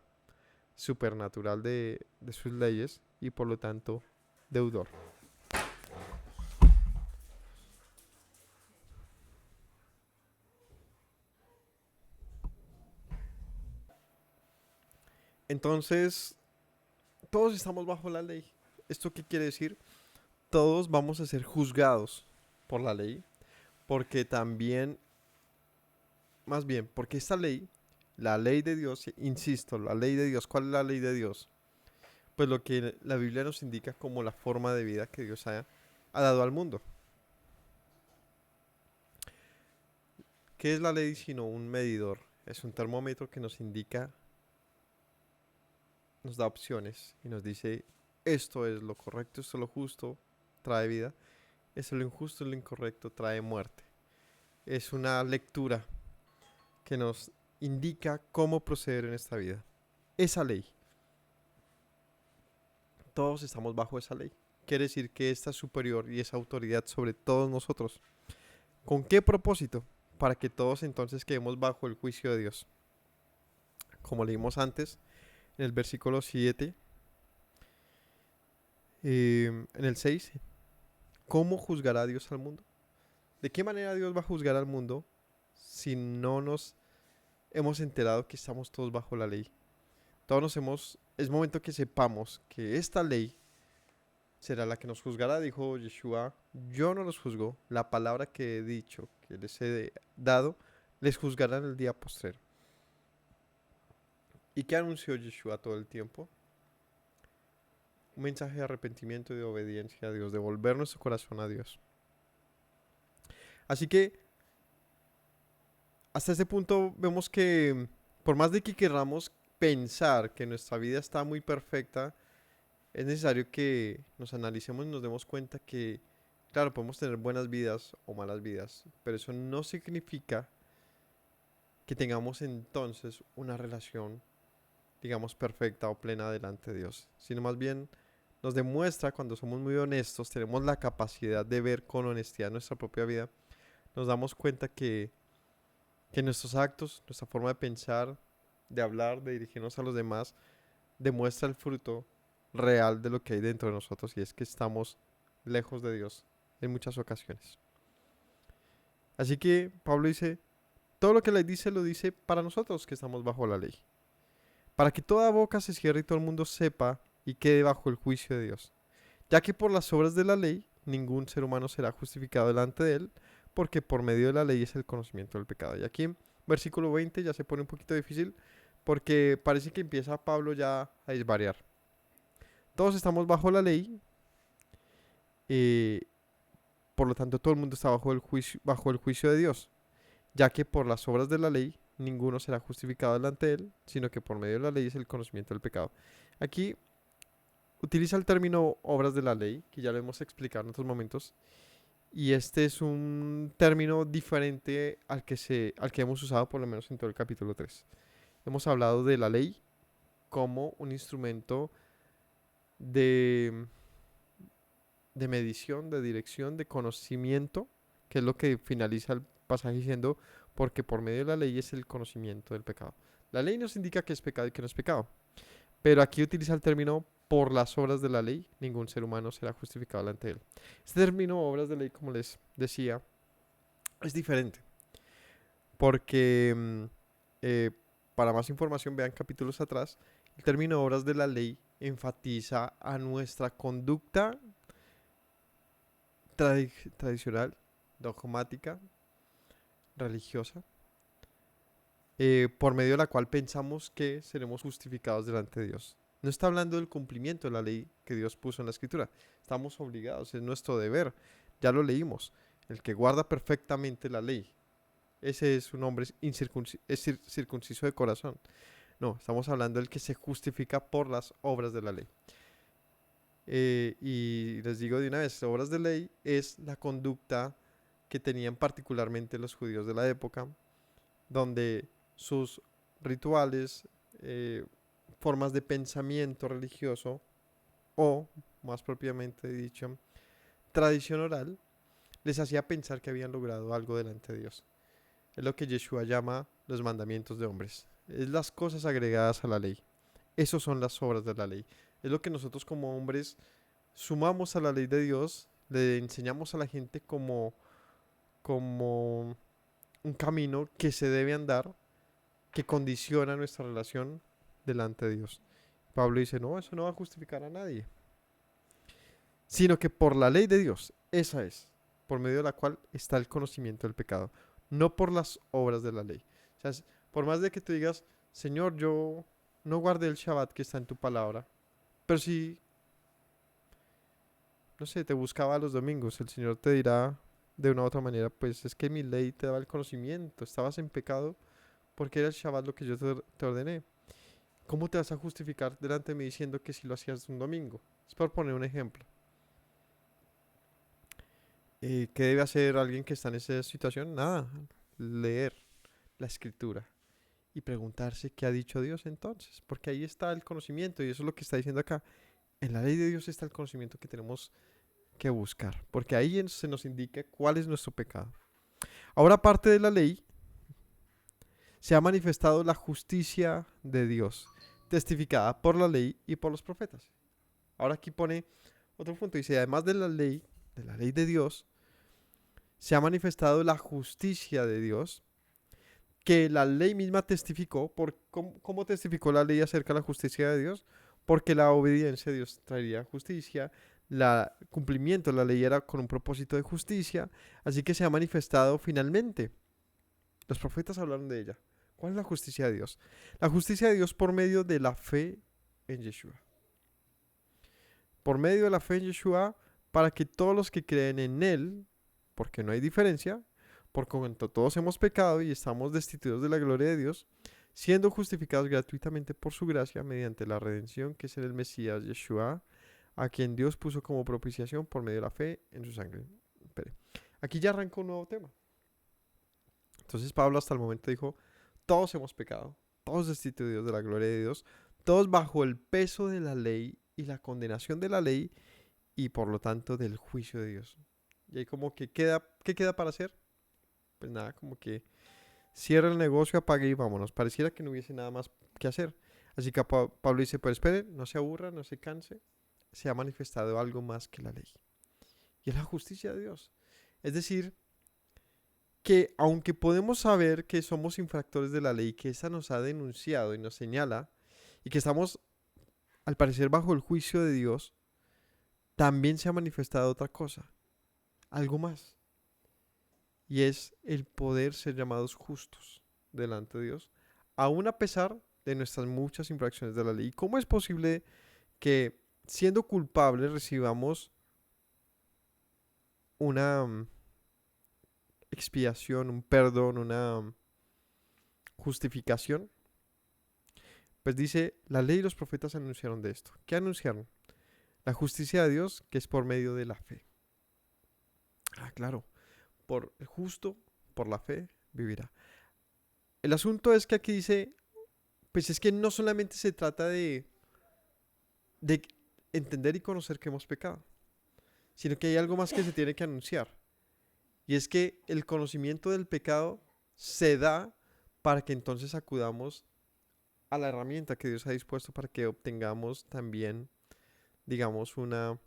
supernatural de sus leyes y por lo tanto deudor. Entonces, todos estamos bajo la ley. ¿Esto qué quiere decir? Todos vamos a ser juzgados por la ley, porque también, más bien, porque esta ley, la ley de Dios, insisto, la ley de Dios, ¿cuál es la ley de Dios? Pues lo que la Biblia nos indica como la forma de vida que Dios ha dado al mundo. ¿Qué es la ley sino un medidor? Es un termómetro que nos indica, nos da opciones y nos dice, esto es lo correcto, esto es lo justo, trae vida. Esto es lo injusto, lo incorrecto, trae muerte. Es una lectura que nos indica cómo proceder en esta vida. Esa ley. Todos estamos bajo esa ley. Quiere decir que esta es superior y es autoridad sobre todos nosotros. ¿Con qué propósito? Para que todos entonces quedemos bajo el juicio de Dios. como leímos antes, en el versículo 7, en el 6, ¿cómo juzgará Dios al mundo? ¿De qué manera Dios va a juzgar al mundo si no nos hemos enterado que estamos todos bajo la ley? Es momento que sepamos que esta ley será la que nos juzgará, dijo Yeshua. Yo no los juzgo, la palabra que he dicho, que les he dado, les juzgará en el día postrero. ¿Y qué anunció Yeshua todo el tiempo? Un mensaje de arrepentimiento y de obediencia a Dios, de volver nuestro corazón a Dios. Así que hasta este punto vemos que por más de que queramos pensar que nuestra vida está muy perfecta, es necesario que nos analicemos y nos demos cuenta que, claro, podemos tener buenas vidas o malas vidas, pero eso no significa que tengamos entonces una relación, digamos, perfecta o plena delante de Dios, sino más bien nos demuestra cuando somos muy honestos, tenemos la capacidad de ver con honestidad nuestra propia vida, nos damos cuenta que nuestros actos, nuestra forma de pensar, de hablar, de dirigirnos a los demás, demuestra el fruto real de lo que hay dentro de nosotros, y es que estamos lejos de Dios en muchas ocasiones. Así que Pablo dice, todo lo que le dice lo dice para nosotros que estamos bajo la ley, para que toda boca se cierre y todo el mundo sepa y quede bajo el juicio de Dios, ya que por las obras de la ley ningún ser humano será justificado delante de él, porque por medio de la ley es el conocimiento del pecado. Y aquí en versículo 20 ya se pone un poquito difícil, porque parece que empieza Pablo ya a desvariar. Todos estamos bajo la ley, por lo tanto todo el mundo está bajo el juicio de Dios, ya que por las obras de la ley ninguno será justificado delante de él, sino que por medio de la ley es el conocimiento del pecado. Aquí utiliza el término obras de la ley, que ya lo hemos explicado en otros momentos, y este es un término diferente al que hemos usado por lo menos en todo el capítulo 3. Hemos hablado de la ley como un instrumento de, de medición, de dirección, de conocimiento, que es lo que finaliza el pasaje diciendo, porque por medio de la ley es el conocimiento del pecado. La ley nos indica que es pecado y que no es pecado, pero aquí utiliza el término por las obras de la ley, ningún ser humano será justificado delante de él. Este término obras de ley, como les decía, es diferente, porque para más información vean capítulos atrás, el término obras de la ley enfatiza a nuestra conducta tradicional, dogmática, religiosa, por medio de la cual pensamos que seremos justificados delante de Dios. No está hablando del cumplimiento de la ley que Dios puso en la Escritura. Estamos obligados, es nuestro deber. Ya lo leímos. El que guarda perfectamente la ley, ese es un hombre circunciso de corazón. No, estamos hablando del que se justifica por las obras de la ley. Y les digo de una vez, obras de ley es la conducta que tenían particularmente los judíos de la época, donde sus rituales, formas de pensamiento religioso o, más propiamente dicho, tradición oral, les hacía pensar que habían logrado algo delante de Dios. Es lo que Yeshua llama los mandamientos de hombres. Es las cosas agregadas a la ley. Esas son las obras de la ley. Es lo que nosotros como hombres sumamos a la ley de Dios, le enseñamos a la gente como un camino que se debe andar, que condiciona nuestra relación delante de Dios. Pablo dice, no, eso no va a justificar a nadie, sino que por la ley de Dios, esa es, por medio de la cual está el conocimiento del pecado, no por las obras de la ley. O sea, por más de que tú digas, Señor, yo no guardé el Shabbat que está en tu palabra, pero si, no sé, te buscaba los domingos, el Señor te dirá de una u otra manera, pues es que mi ley te daba el conocimiento, estabas en pecado porque era el Shabbat lo que yo te ordené. ¿Cómo te vas a justificar delante de mí diciendo que si lo hacías un domingo? Es por poner un ejemplo. ¿Qué debe hacer alguien que está en esa situación? Nada, leer la escritura y preguntarse qué ha dicho Dios entonces, porque ahí está el conocimiento y eso es lo que está diciendo acá. En la ley de Dios está el conocimiento que tenemos que buscar, porque ahí se nos indica cuál es nuestro pecado. Ahora, aparte de la ley, se ha manifestado la justicia de Dios, testificada por la ley y por los profetas. Ahora aquí pone otro punto, dice, además de la ley de Dios, se ha manifestado la justicia de Dios, que la ley misma testificó. ¿Cómo testificó la ley acerca de la justicia de Dios? Porque la obediencia a Dios traería justicia, el cumplimiento de la ley era con un propósito de justicia, así que se ha manifestado finalmente. Los profetas hablaron de ella. ¿Cuál es la justicia de Dios? La justicia de Dios por medio de la fe en Yeshua. Por medio de la fe en Yeshua, para que todos los que creen en Él, porque no hay diferencia, por cuanto todos hemos pecado y estamos destituidos de la gloria de Dios, siendo justificados gratuitamente por su gracia mediante la redención que es en el Mesías Yeshua, a quien Dios puso como propiciación por medio de la fe en su sangre. Espere. Aquí ya arranca un nuevo tema. Entonces Pablo hasta el momento dijo, todos hemos pecado, todos destituidos de la gloria de Dios, todos bajo el peso de la ley y la condenación de la ley y por lo tanto del juicio de Dios. Y ahí como que ¿qué queda para hacer? Pues nada, como que cierra el negocio, apague y vámonos. Pareciera que no hubiese nada más que hacer. Así que Pablo dice, pero espere, no se aburra, no se canse. Se ha manifestado algo más que la ley. Y es la justicia de Dios. Es decir, que aunque podemos saber que somos infractores de la ley, que esa nos ha denunciado y nos señala, y que estamos al parecer bajo el juicio de Dios, también se ha manifestado otra cosa, algo más. Y es el poder ser llamados justos delante de Dios, aun a pesar de nuestras muchas infracciones de la ley. ¿Cómo es posible que siendo culpables recibamos una expiación, un perdón, una justificación? Pues dice, la ley y los profetas anunciaron de esto. ¿Qué anunciaron? La justicia de Dios, que es por medio de la fe. Ah, claro, por el justo, por la fe, vivirá. El asunto es que aquí dice, pues es que no solamente se trata de entender y conocer que hemos pecado, sino que hay algo más que se tiene que anunciar. Y es que el conocimiento del pecado se da para que entonces acudamos a la herramienta que Dios ha dispuesto para que obtengamos también, digamos, una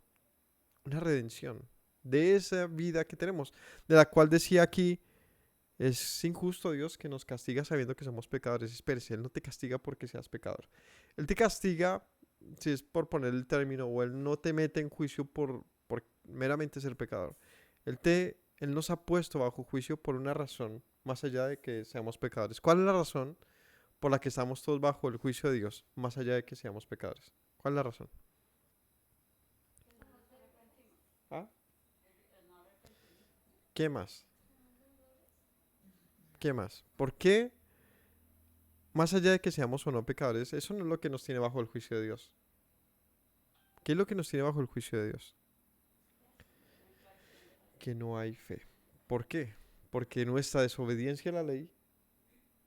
redención de esa vida que tenemos, de la cual decía aquí, es injusto Dios que nos castiga sabiendo que somos pecadores. Espérese, Él no te castiga porque seas pecador. Él te castiga, si es por poner el término, o Él no te mete en juicio por meramente ser pecador. Él nos ha puesto bajo juicio por una razón, más allá de que seamos pecadores. ¿Cuál es la razón por la que estamos todos bajo el juicio de Dios, más allá de que seamos pecadores? ¿Cuál es la razón? ¿Ah? ¿Qué más? ¿Qué más? ¿Por qué, más allá de que seamos o no pecadores, eso no es lo que nos tiene bajo el juicio de Dios? ¿Qué es lo que nos tiene bajo el juicio de Dios? Que no hay fe. ¿Por qué? Porque nuestra desobediencia a la ley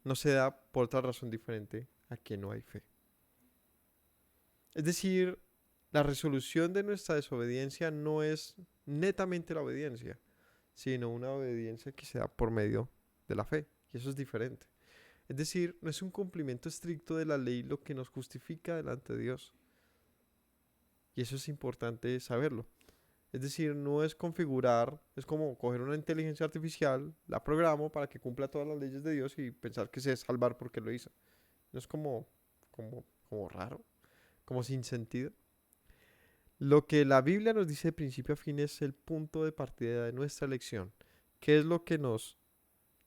no se da por otra razón diferente a que no hay fe. Es decir, la resolución de nuestra desobediencia no es netamente la obediencia, sino una obediencia que se da por medio de la fe. Y eso es diferente. Es decir, no es un cumplimiento estricto de la ley lo que nos justifica delante de Dios. Y eso es importante saberlo. Es decir, no es configurar, es como coger una inteligencia artificial, la programo para que cumpla todas las leyes de Dios y pensar que se es salvar porque lo hizo. No es como raro, como sin sentido. Lo que la Biblia nos dice de principio a fin es el punto de partida de nuestra elección. ¿Qué es lo que nos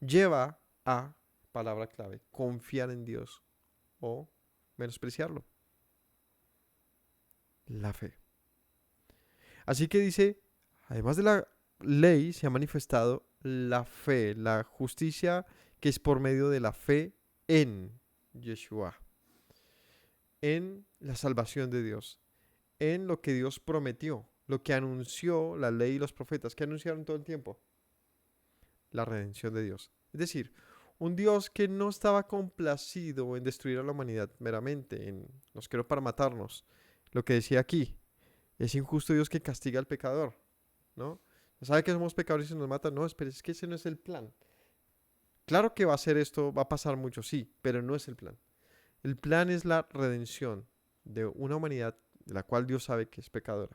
lleva a, palabra clave, confiar en Dios o menospreciarlo? La fe. Así que dice, además de la ley se ha manifestado la fe, la justicia que es por medio de la fe en Yeshua, en la salvación de Dios, en lo que Dios prometió, lo que anunció la ley y los profetas, que anunciaron todo el tiempo, la redención de Dios. Es decir, un Dios que no estaba complacido en destruir a la humanidad meramente, nos creó para matarnos. Lo que decía aquí, es injusto Dios que castiga al pecador, ¿no? ¿Sabe que somos pecadores y nos matan? No, espera, es que ese no es el plan. Claro que va a ser esto, va a pasar mucho, sí, pero no es el plan. El plan es la redención de una humanidad de la cual Dios sabe que es pecadora.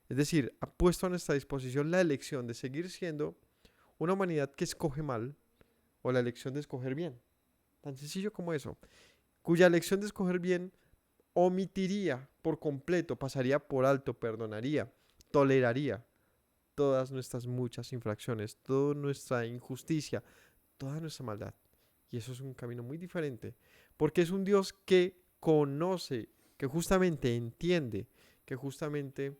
Es decir, ha puesto a nuestra disposición la elección de seguir siendo una humanidad que escoge mal o la elección de escoger bien. Tan sencillo como eso. Cuya elección de escoger bien omitiría por completo, pasaría por alto, perdonaría, toleraría todas nuestras muchas infracciones, toda nuestra injusticia, toda nuestra maldad. Y eso es un camino muy diferente, porque es un Dios que conoce, que justamente entiende, que justamente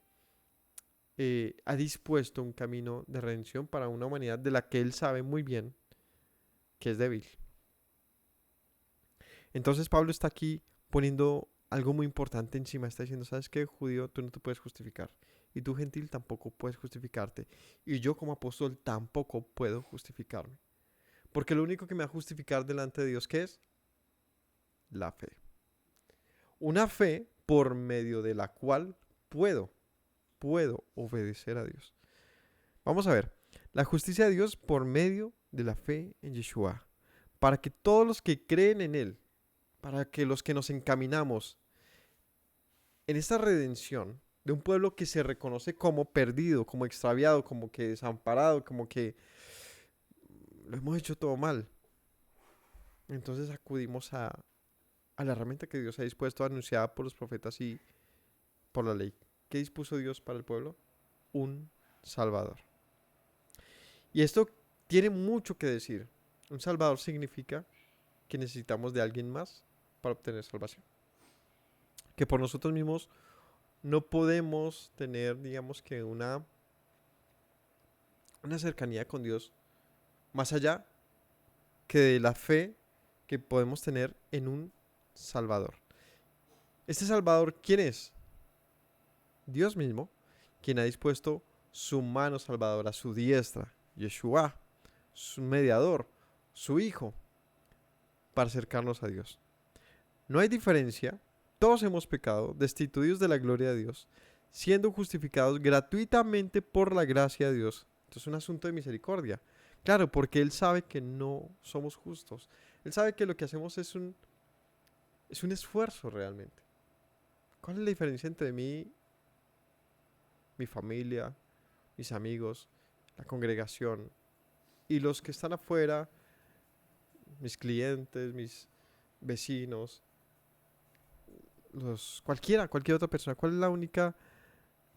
ha dispuesto un camino de redención para una humanidad de la que Él sabe muy bien que es débil. Entonces Pablo está aquí poniendo algo muy importante encima. Está diciendo, ¿sabes qué, judío? Tú no te puedes justificar. Y tú, gentil, tampoco puedes justificarte. Y yo como apóstol tampoco puedo justificarme. Porque lo único que me va a justificar delante de Dios, ¿qué es? La fe. Una fe por medio de la cual puedo obedecer a Dios. Vamos a ver. La justicia de Dios por medio de la fe en Yeshua. Para que todos los que creen en Él, para que los que nos encaminamos en esta redención de un pueblo que se reconoce como perdido, como extraviado, como que desamparado, como que lo hemos hecho todo mal. Entonces acudimos a la herramienta que Dios ha dispuesto, anunciada por los profetas y por la ley. ¿Qué dispuso Dios para el pueblo? Un Salvador. Y esto tiene mucho que decir. Un Salvador significa que necesitamos de alguien más para obtener salvación. Que por nosotros mismos no podemos tener, digamos que una cercanía con Dios más allá que de la fe que podemos tener en un Salvador. Este Salvador, ¿quién es? Dios mismo, quien ha dispuesto su mano salvadora, su diestra, Yeshua, su mediador, su Hijo, para acercarnos a Dios. No hay diferencia, todos hemos pecado, destituidos de la gloria de Dios, siendo justificados gratuitamente por la gracia de Dios. Esto es un asunto de misericordia. Claro, porque Él sabe que no somos justos. Él sabe que lo que hacemos es un esfuerzo realmente. ¿Cuál es la diferencia entre mí, mi familia, mis amigos, la congregación y los que están afuera, mis clientes, mis vecinos, cualquier otra persona? ¿Cuál es la única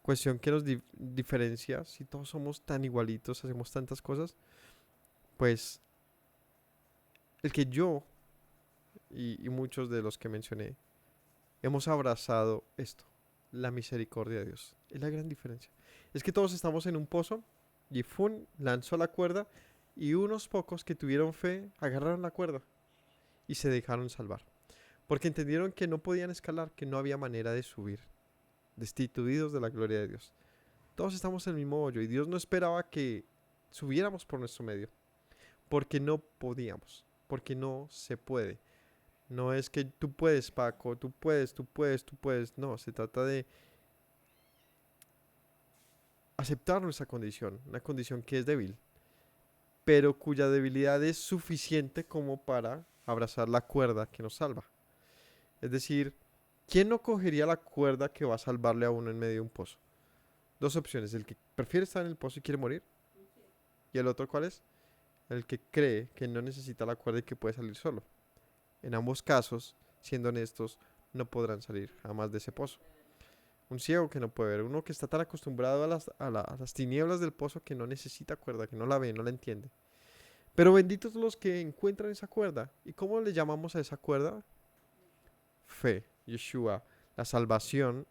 cuestión que nos diferencia si todos somos tan igualitos, hacemos tantas cosas? Pues el que yo y muchos de los que mencioné hemos abrazado esto, la misericordia de Dios. Es la gran diferencia. Es que todos estamos en un pozo y Fun lanzó la cuerda y unos pocos que tuvieron fe agarraron la cuerda y se dejaron salvar. Porque entendieron que no podían escalar, que no había manera de subir, destituidos de la gloria de Dios. Todos estamos en el mismo hoyo y Dios no esperaba que subiéramos por nuestro medio, porque no podíamos, porque no se puede. No es que tú puedes, Paco, tú puedes. No, se trata de aceptar nuestra condición, una condición que es débil, pero cuya debilidad es suficiente como para abrazar la cuerda que nos salva. Es decir, ¿quién no cogería la cuerda que va a salvarle a uno en medio de un pozo? Dos opciones, el que prefiere estar en el pozo y quiere morir, y el otro, ¿cuál es? El que cree que no necesita la cuerda y que puede salir solo. En ambos casos, siendo honestos, no podrán salir jamás de ese pozo. Un ciego que no puede ver, uno que está tan acostumbrado a las tinieblas del pozo que no necesita cuerda, que no la ve, no la entiende. Pero benditos los que encuentran esa cuerda. ¿Y cómo le llamamos a esa cuerda? Fe, Yeshua, la salvación.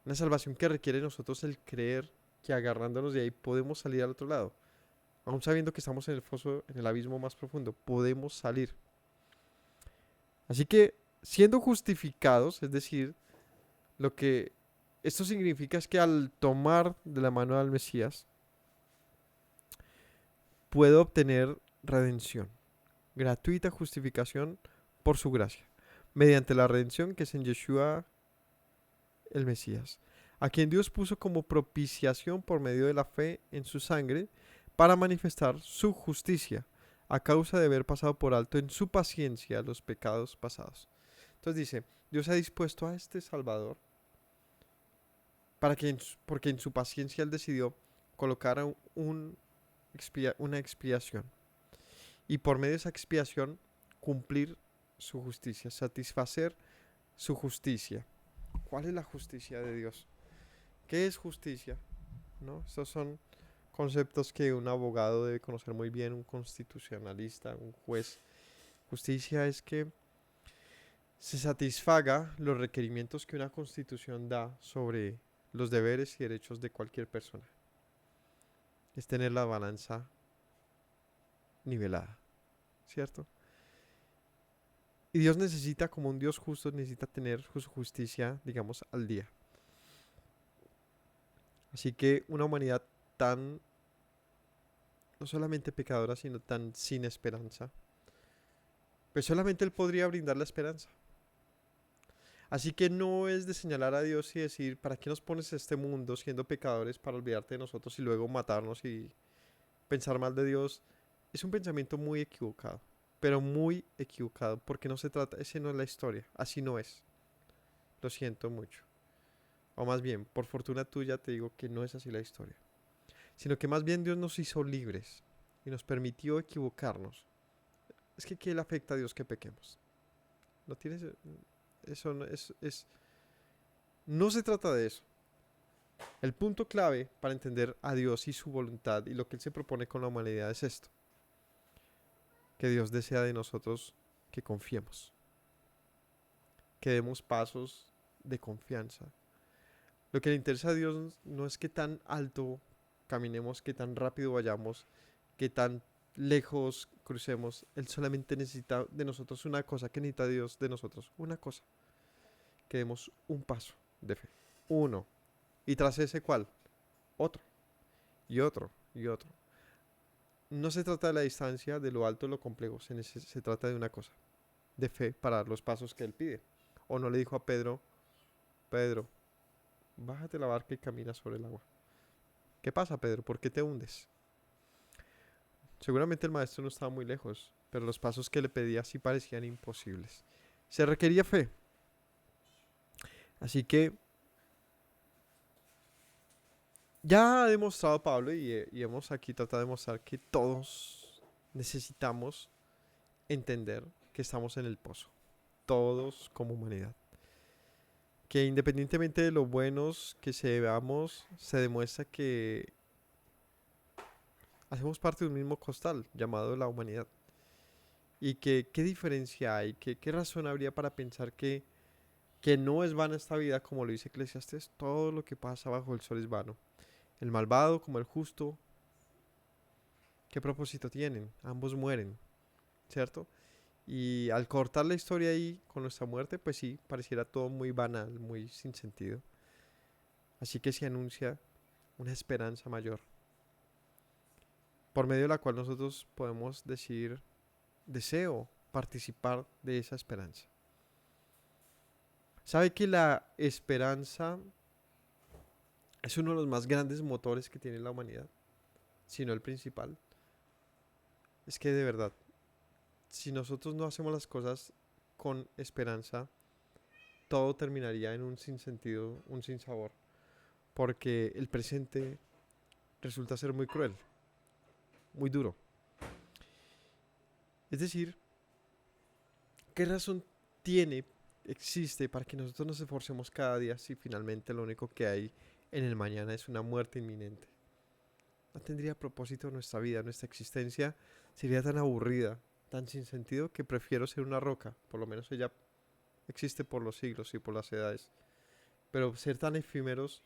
Una salvación que requiere de nosotros el creer que agarrándonos de ahí podemos salir al otro lado. Aún sabiendo que estamos en el foso, en el abismo más profundo, podemos salir. Así que, siendo justificados, es decir, lo que esto significa es que al tomar de la mano al Mesías, puedo obtener redención, gratuita justificación por su gracia, mediante la redención que es en Yeshua el Mesías, a quien Dios puso como propiciación por medio de la fe en su sangre para manifestar su justicia, a causa de haber pasado por alto en su paciencia los pecados pasados. Entonces dice, Dios ha dispuesto a este Salvador porque en su paciencia Él decidió colocar una expiación y por medio de esa expiación cumplir su justicia, satisfacer su justicia. ¿Cuál es la justicia de Dios? ¿Qué es justicia? ¿No? Estos son conceptos que un abogado debe conocer muy bien, un constitucionalista, un juez. Justicia es que se satisfaga los requerimientos que una constitución da sobre los deberes y derechos de cualquier persona. Es tener la balanza nivelada, ¿cierto? Y Dios necesita, como un Dios justo, necesita tener su justicia, digamos, al día. Así que una humanidad tan, no solamente pecadora, sino tan sin esperanza, pues solamente Él podría brindar la esperanza. Así que no es de señalar a Dios y decir, ¿para qué nos pones en este mundo siendo pecadores para olvidarte de nosotros y luego matarnos y pensar mal de Dios? Es un pensamiento muy equivocado, pero muy equivocado, porque no se trata, esa no es la historia, así no es. Lo siento mucho. O más bien, por fortuna tuya te digo que no es así la historia, sino que más bien Dios nos hizo libres y nos permitió equivocarnos. Es que ¿qué le afecta a Dios que pequemos? No tienes, eso no no se trata de eso. El punto clave para entender a Dios y su voluntad y lo que Él se propone con la humanidad es esto: que Dios desea de nosotros que confiemos, que demos pasos de confianza. Lo que le interesa a Dios no es qué tan alto caminemos, qué tan rápido vayamos, qué tan lejos crucemos. Él solamente necesita de nosotros una cosa. ¿Qué necesita Dios de nosotros? Una cosa: que demos un paso de fe. Uno. Y tras ese, ¿cuál? Otro. Y otro. Y otro. No se trata de la distancia, de lo alto, lo complejo. Se trata de una cosa: de fe para dar los pasos que Él pide. O no le dijo a Pedro: Pedro, bájate la barca y camina sobre el agua. ¿Qué pasa, Pedro? ¿Por qué te hundes? Seguramente el maestro no estaba muy lejos, pero los pasos que le pedía sí parecían imposibles. Se requería fe. Así que ya ha demostrado Pablo y hemos aquí tratado de demostrar que todos necesitamos entender que estamos en el pozo. Todos como humanidad. Que independientemente de lo buenos que se veamos, se demuestra que hacemos parte de un mismo costal llamado la humanidad. Y que qué diferencia hay, qué razón habría para pensar que no es vana esta vida, como lo dice Eclesiastes. Todo lo que pasa bajo el sol es vano. El malvado como el justo, ¿qué propósito tienen? Ambos mueren, ¿cierto? Y al cortar la historia ahí con nuestra muerte, pues sí, pareciera todo muy banal, muy sin sentido. Así que se anuncia una esperanza mayor, por medio de la cual nosotros podemos decir: deseo participar de esa esperanza. ¿Sabe que la esperanza es uno de los más grandes motores que tiene la humanidad? Si no el principal. Es que de verdad, si nosotros no hacemos las cosas con esperanza, todo terminaría en un sinsentido, un sinsabor. Porque el presente resulta ser muy cruel, muy duro. Es decir, ¿qué razón existe para que nosotros nos esforcemos cada día si finalmente lo único que hay en el mañana es una muerte inminente? No tendría propósito nuestra vida, nuestra existencia sería tan aburrida, tan sin sentido, que prefiero ser una roca. Por lo menos ella existe por los siglos y por las edades. Pero ser tan efímeros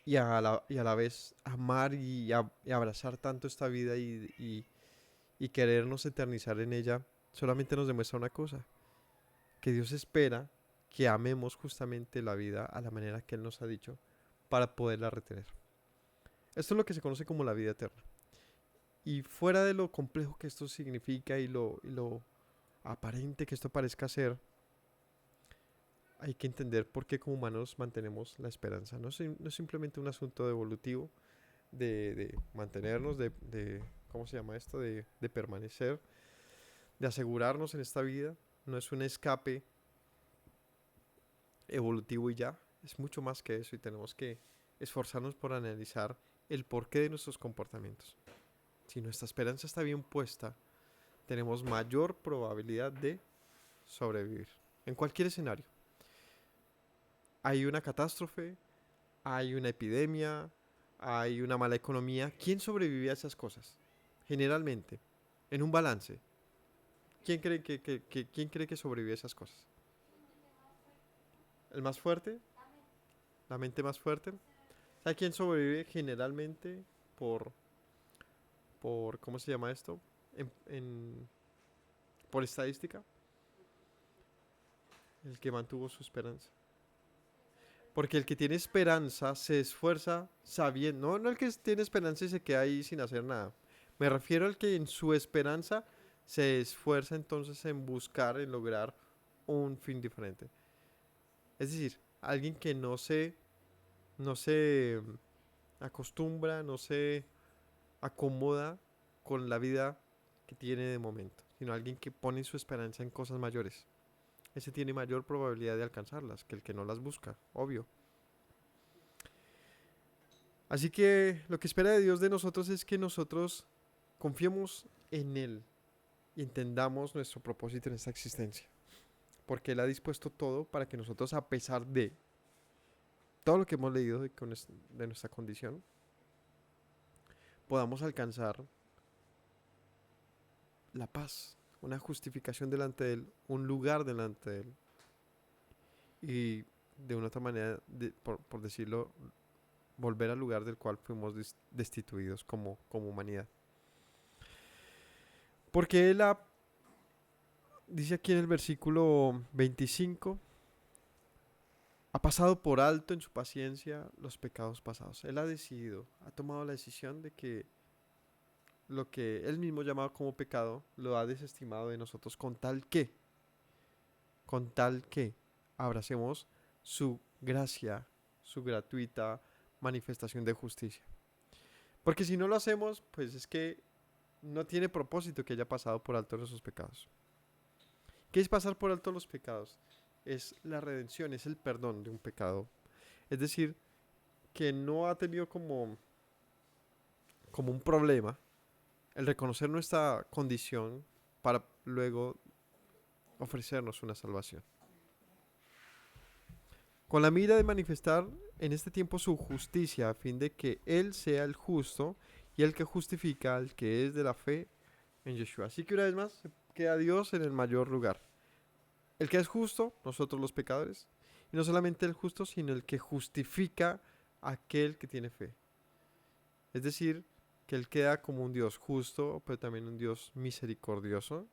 y a la vez amar y abrazar tanto esta vida y querernos eternizar en ella, solamente nos demuestra una cosa: que Dios espera que amemos justamente la vida a la manera que Él nos ha dicho para poderla retener. Esto es lo que se conoce como la vida eterna. Y fuera de lo complejo que esto significa y lo aparente que esto parezca ser, hay que entender por qué como humanos mantenemos la esperanza. No es simplemente un asunto evolutivo de mantenernos, de ¿cómo se llama esto? De permanecer, de asegurarnos en esta vida. No es un escape evolutivo y ya, es mucho más que eso y tenemos que esforzarnos por analizar el porqué de nuestros comportamientos. Si nuestra esperanza está bien puesta, tenemos mayor probabilidad de sobrevivir en cualquier escenario. Hay una catástrofe, hay una epidemia, hay una mala economía. ¿Quién sobrevive a esas cosas? Generalmente, en un balance. ¿Quién cree que sobrevive a esas cosas? ¿El más fuerte? ¿La mente más fuerte? ¿Sabe quién sobrevive generalmente por, ¿cómo se llama esto? Por estadística, el que mantuvo su esperanza. Porque el que tiene esperanza se esfuerza sabiendo, no el que tiene esperanza y se queda ahí sin hacer nada. Me refiero al que en su esperanza se esfuerza entonces en buscar, en lograr un fin diferente. Es decir, alguien que no se acostumbra, no se acomoda con la vida que tiene de momento, sino alguien que pone su esperanza en cosas mayores. Ese tiene mayor probabilidad de alcanzarlas que el que no las busca, obvio. Así que lo que espera de Dios de nosotros es que nosotros confiemos en Él y entendamos nuestro propósito en esta existencia. Porque Él ha dispuesto todo para que nosotros, a pesar de todo lo que hemos leído de nuestra condición, podamos alcanzar la paz, una justificación delante de Él, un lugar delante de Él. Y de una otra manera, por decirlo, volver al lugar del cual fuimos destituidos como humanidad. Porque Él dice aquí en el versículo 25, ha pasado por alto en su paciencia los pecados pasados. Él ha tomado la decisión de que lo que Él mismo llamaba como pecado, lo ha desestimado de nosotros con tal que abracemos su gracia, su gratuita manifestación de justicia. Porque si no lo hacemos, pues es que no tiene propósito que haya pasado por alto nuestros pecados. ¿Qué es pasar por alto los pecados? Es la redención, es el perdón de un pecado. Es decir, que no ha tenido como un problema el reconocer nuestra condición para luego ofrecernos una salvación. Con la mira de manifestar en este tiempo su justicia, a fin de que Él sea el justo y el que justifica al que es de la fe en Yeshua. Así que una vez más, queda Dios en el mayor lugar. El que es justo, nosotros los pecadores, y no solamente el justo, sino el que justifica a aquel que tiene fe. Es decir, que Él queda como un Dios justo, pero también un Dios misericordioso.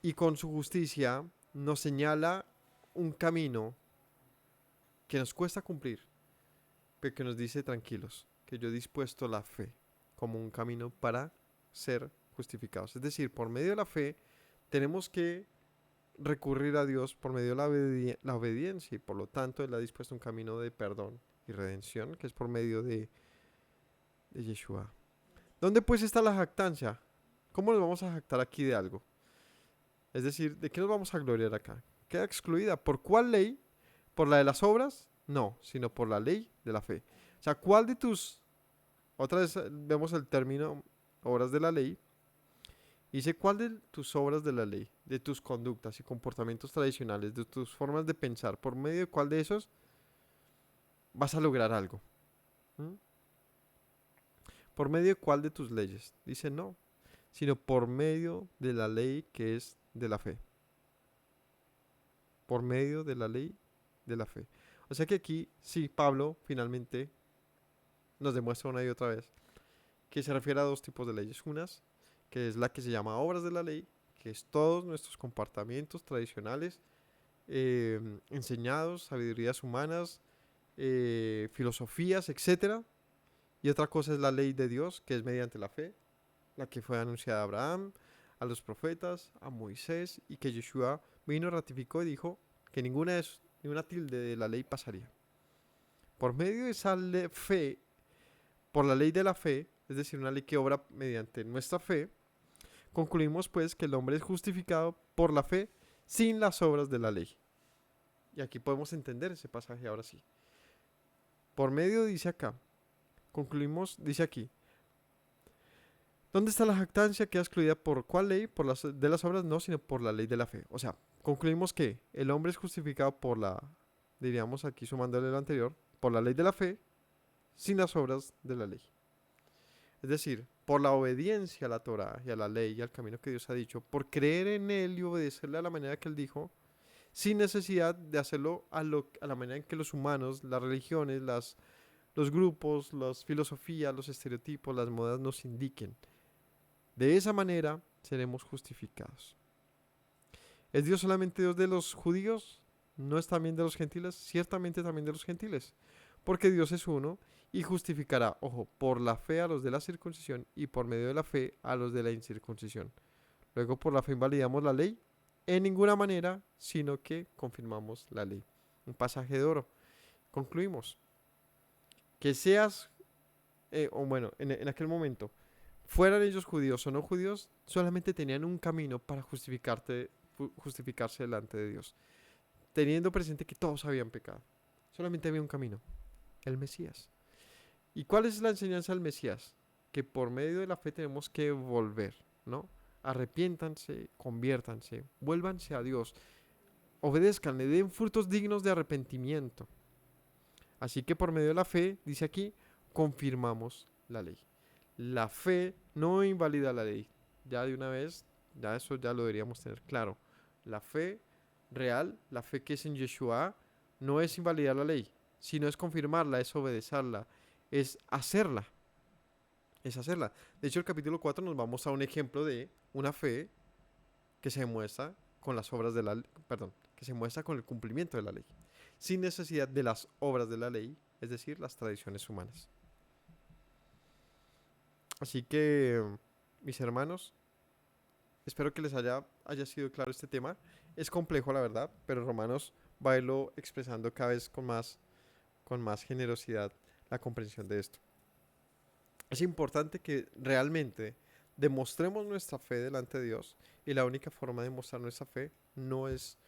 Y con su justicia nos señala un camino que nos cuesta cumplir, pero que nos dice tranquilos, que yo he dispuesto la fe como un camino para ser justificados. Es decir, por medio de la fe tenemos que recurrir a Dios por medio de la obediencia, y por lo tanto Él ha dispuesto un camino de perdón y redención, que es por medio de Yeshua. ¿Dónde pues está la jactancia? ¿Cómo nos vamos a jactar aquí de algo? Es decir, ¿de qué nos vamos a gloriar acá? Queda excluida. ¿Por cuál ley? ¿Por la de las obras? No, sino por la ley de la fe. O sea, ¿cuál de tus... Otra vez vemos el término obras de la ley. Dice, ¿cuál de tus obras de la ley, de tus conductas y comportamientos tradicionales, de tus formas de pensar, por medio de cuál de esos vas a lograr algo? ¿Mm? ¿Por medio de cuál de tus leyes? Dice, no, sino por medio de la ley que es de la fe. Por medio de la ley de la fe. O sea que aquí, sí, Pablo finalmente nos demuestra una y otra vez que se refiere a dos tipos de leyes. Unas, que es la que se llama obras de la ley, que es todos nuestros comportamientos tradicionales, enseñados, sabidurías humanas, filosofías, etc. Y otra cosa es la ley de Dios, que es mediante la fe, la que fue anunciada a Abraham, a los profetas, a Moisés, y que Yeshua vino, ratificó y dijo que ninguna tilde de la ley pasaría. Por medio de esa fe, por la ley de la fe, es decir, una ley que obra mediante nuestra fe, concluimos pues que el hombre es justificado por la fe sin las obras de la ley. Y aquí podemos entender ese pasaje ahora sí. Por medio, dice acá, concluimos, dice aquí, ¿dónde está la jactancia? Queda excluida por ¿cuál ley? Por las de las obras, no, sino por la ley de la fe. O sea, concluimos que el hombre es justificado por la, diríamos aquí sumándole lo anterior, por la ley de la fe, sin las obras de la ley. Es decir, por la obediencia a la Torá y a la ley y al camino que Dios ha dicho, por creer en Él y obedecerle a la manera que Él dijo, sin necesidad de hacerlo a la manera en que los humanos, las religiones, los grupos, las filosofías, los estereotipos, las modas nos indiquen. De esa manera seremos justificados. ¿Es Dios solamente Dios de los judíos? ¿No es también de los gentiles? Ciertamente también de los gentiles. Porque Dios es uno y justificará, ojo, por la fe a los de la circuncisión y por medio de la fe a los de la incircuncisión. Luego por la fe invalidamos la ley. En ninguna manera, sino que confirmamos la ley. Un pasaje de oro. Concluimos. Que seas, en aquel momento, fueran ellos judíos o no judíos, solamente tenían un camino para justificarse delante de Dios. Teniendo presente que todos habían pecado. Solamente había un camino. El Mesías. ¿Y cuál es la enseñanza del Mesías? Que por medio de la fe tenemos que volver, ¿no? Arrepiéntanse, conviértanse, vuélvanse a Dios, obedezcan, le den frutos dignos de arrepentimiento. Así que por medio de la fe, dice aquí, confirmamos la ley. La fe no invalida la ley. Ya de una vez, ya eso ya lo deberíamos tener claro. La fe real, la fe que es en Yeshua, no es invalidar la ley, sino es confirmarla, es obedecerla, es hacerla. Es hacerla. De hecho, el capítulo 4 nos va a mostrar un ejemplo de una fe que se demuestra con las obras de la que se muestra con el cumplimiento de la ley, sin necesidad de las obras de la ley, es decir, las tradiciones humanas. Así que, mis hermanos, espero que les haya sido claro este tema. Es complejo, la verdad, pero Romanos va a irlo expresando cada vez con más generosidad la comprensión de esto. Es importante que realmente demostremos nuestra fe delante de Dios, y la única forma de mostrar nuestra fe no es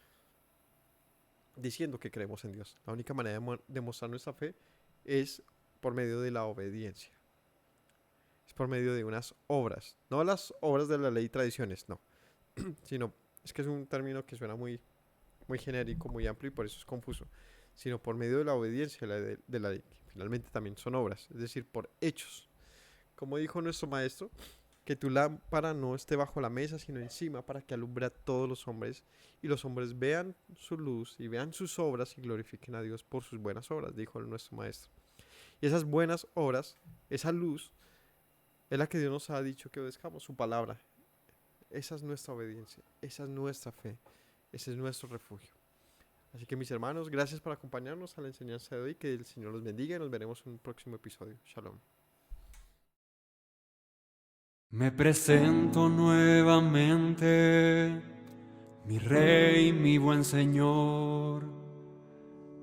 diciendo que creemos en Dios. La única manera de demostrar nuestra fe es por medio de la obediencia. Es por medio de unas obras, no las obras de la ley y tradiciones, no, sino, es que es un término que suena muy, muy genérico, muy amplio y por eso es confuso, sino por medio de la obediencia de la ley, que finalmente también son obras, es decir, por hechos. Como dijo nuestro maestro, que tu lámpara no esté bajo la mesa, sino encima, para que alumbre a todos los hombres, y los hombres vean su luz y vean sus obras y glorifiquen a Dios por sus buenas obras, dijo nuestro maestro. Y esas buenas obras, esa luz, es la que Dios nos ha dicho que obedezcamos, su palabra. Esa es nuestra obediencia, esa es nuestra fe, ese es nuestro refugio. Así que mis hermanos, gracias por acompañarnos a la enseñanza de hoy, que el Señor los bendiga y nos veremos en un próximo episodio. Shalom. Me presento nuevamente, mi Rey, mi buen Señor.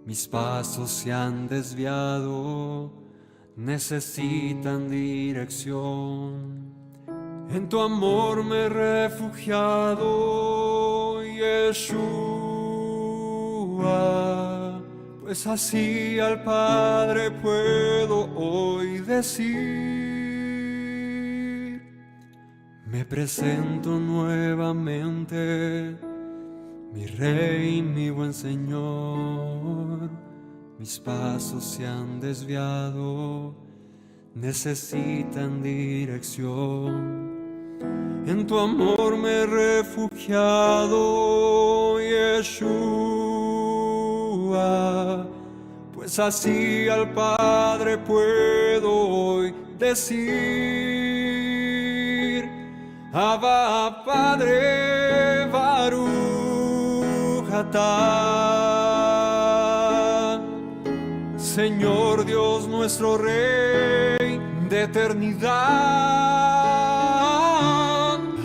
Mis pasos se han desviado, necesitan dirección. En tu amor me he refugiado, Yeshua, pues así al Padre puedo hoy decir. Me presento nuevamente, mi Rey, mi buen Señor. Mis pasos se han desviado, necesitan dirección. En tu amor me he refugiado, Yeshua, pues así al Padre puedo hoy decir. Abba, Padre, Baruch atah, Señor Dios nuestro Rey de eternidad.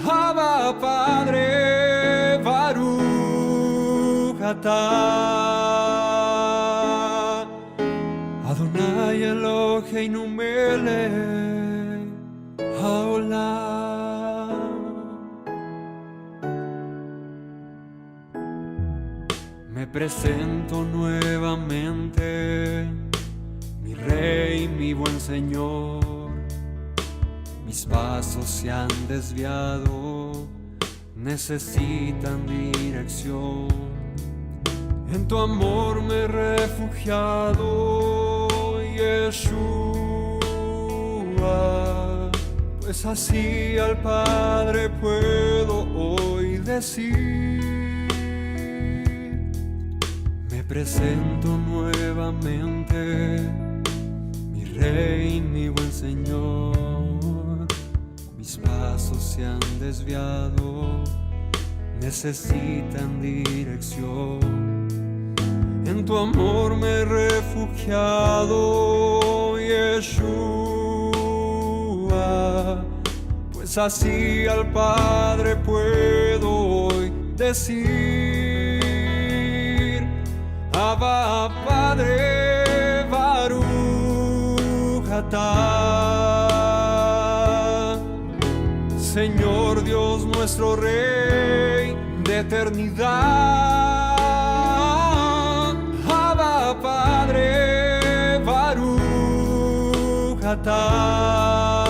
Abba, Padre, Baruch atah, Adonai Eloheinu melech presento nuevamente, mi Rey, mi buen Señor. Mis pasos se han desviado, necesitan dirección. En tu amor me he refugiado, Yeshua, pues así al Padre puedo hoy decir: me presento nuevamente, mi Rey, mi buen Señor. Mis pasos se han desviado, necesitan dirección. En tu amor me he refugiado, Yeshua, pues así al Padre puedo hoy decir: Abba, Padre, Baruch atah. Señor Dios nuestro Rey de eternidad. Abba, Padre, Baruch atah.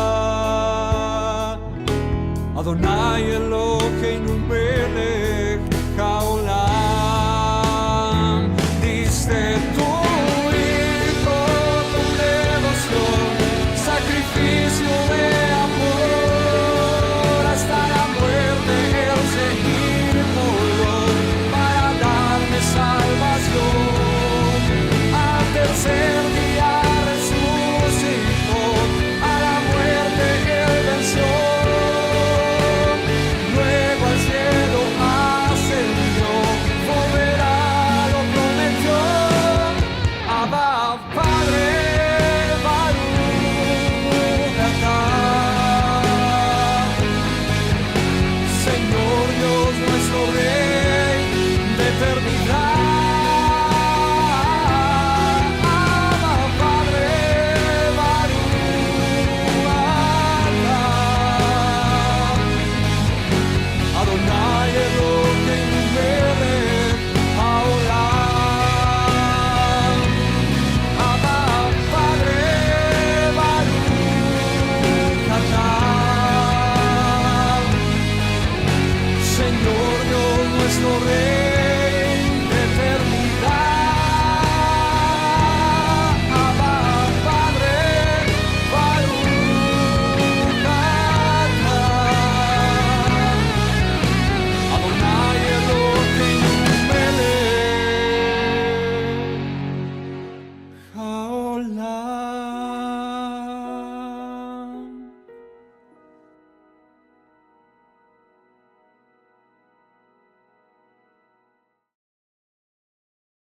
Adonai Eloheinu melech haolam. Diste tu hijo con devoción, sacrificio de amor, hasta la muerte el seguirlo para darme salvación. Al tercer día resucitó, a la muerte él venció. Luego al cielo ascendió, volverá, lo prometió. Abba, Padre, Baruch atah. Señor Dios nuestro Rey de eternidad. Abba, Padre, Baruch atah. Adonai Eloheinu melech haolam. Abba, Padre, Baruch atah. Señor Dios nuestro Rey de eternidad. Abba, Padre, Baruch atah. Adonai Eloheinu melech haolam.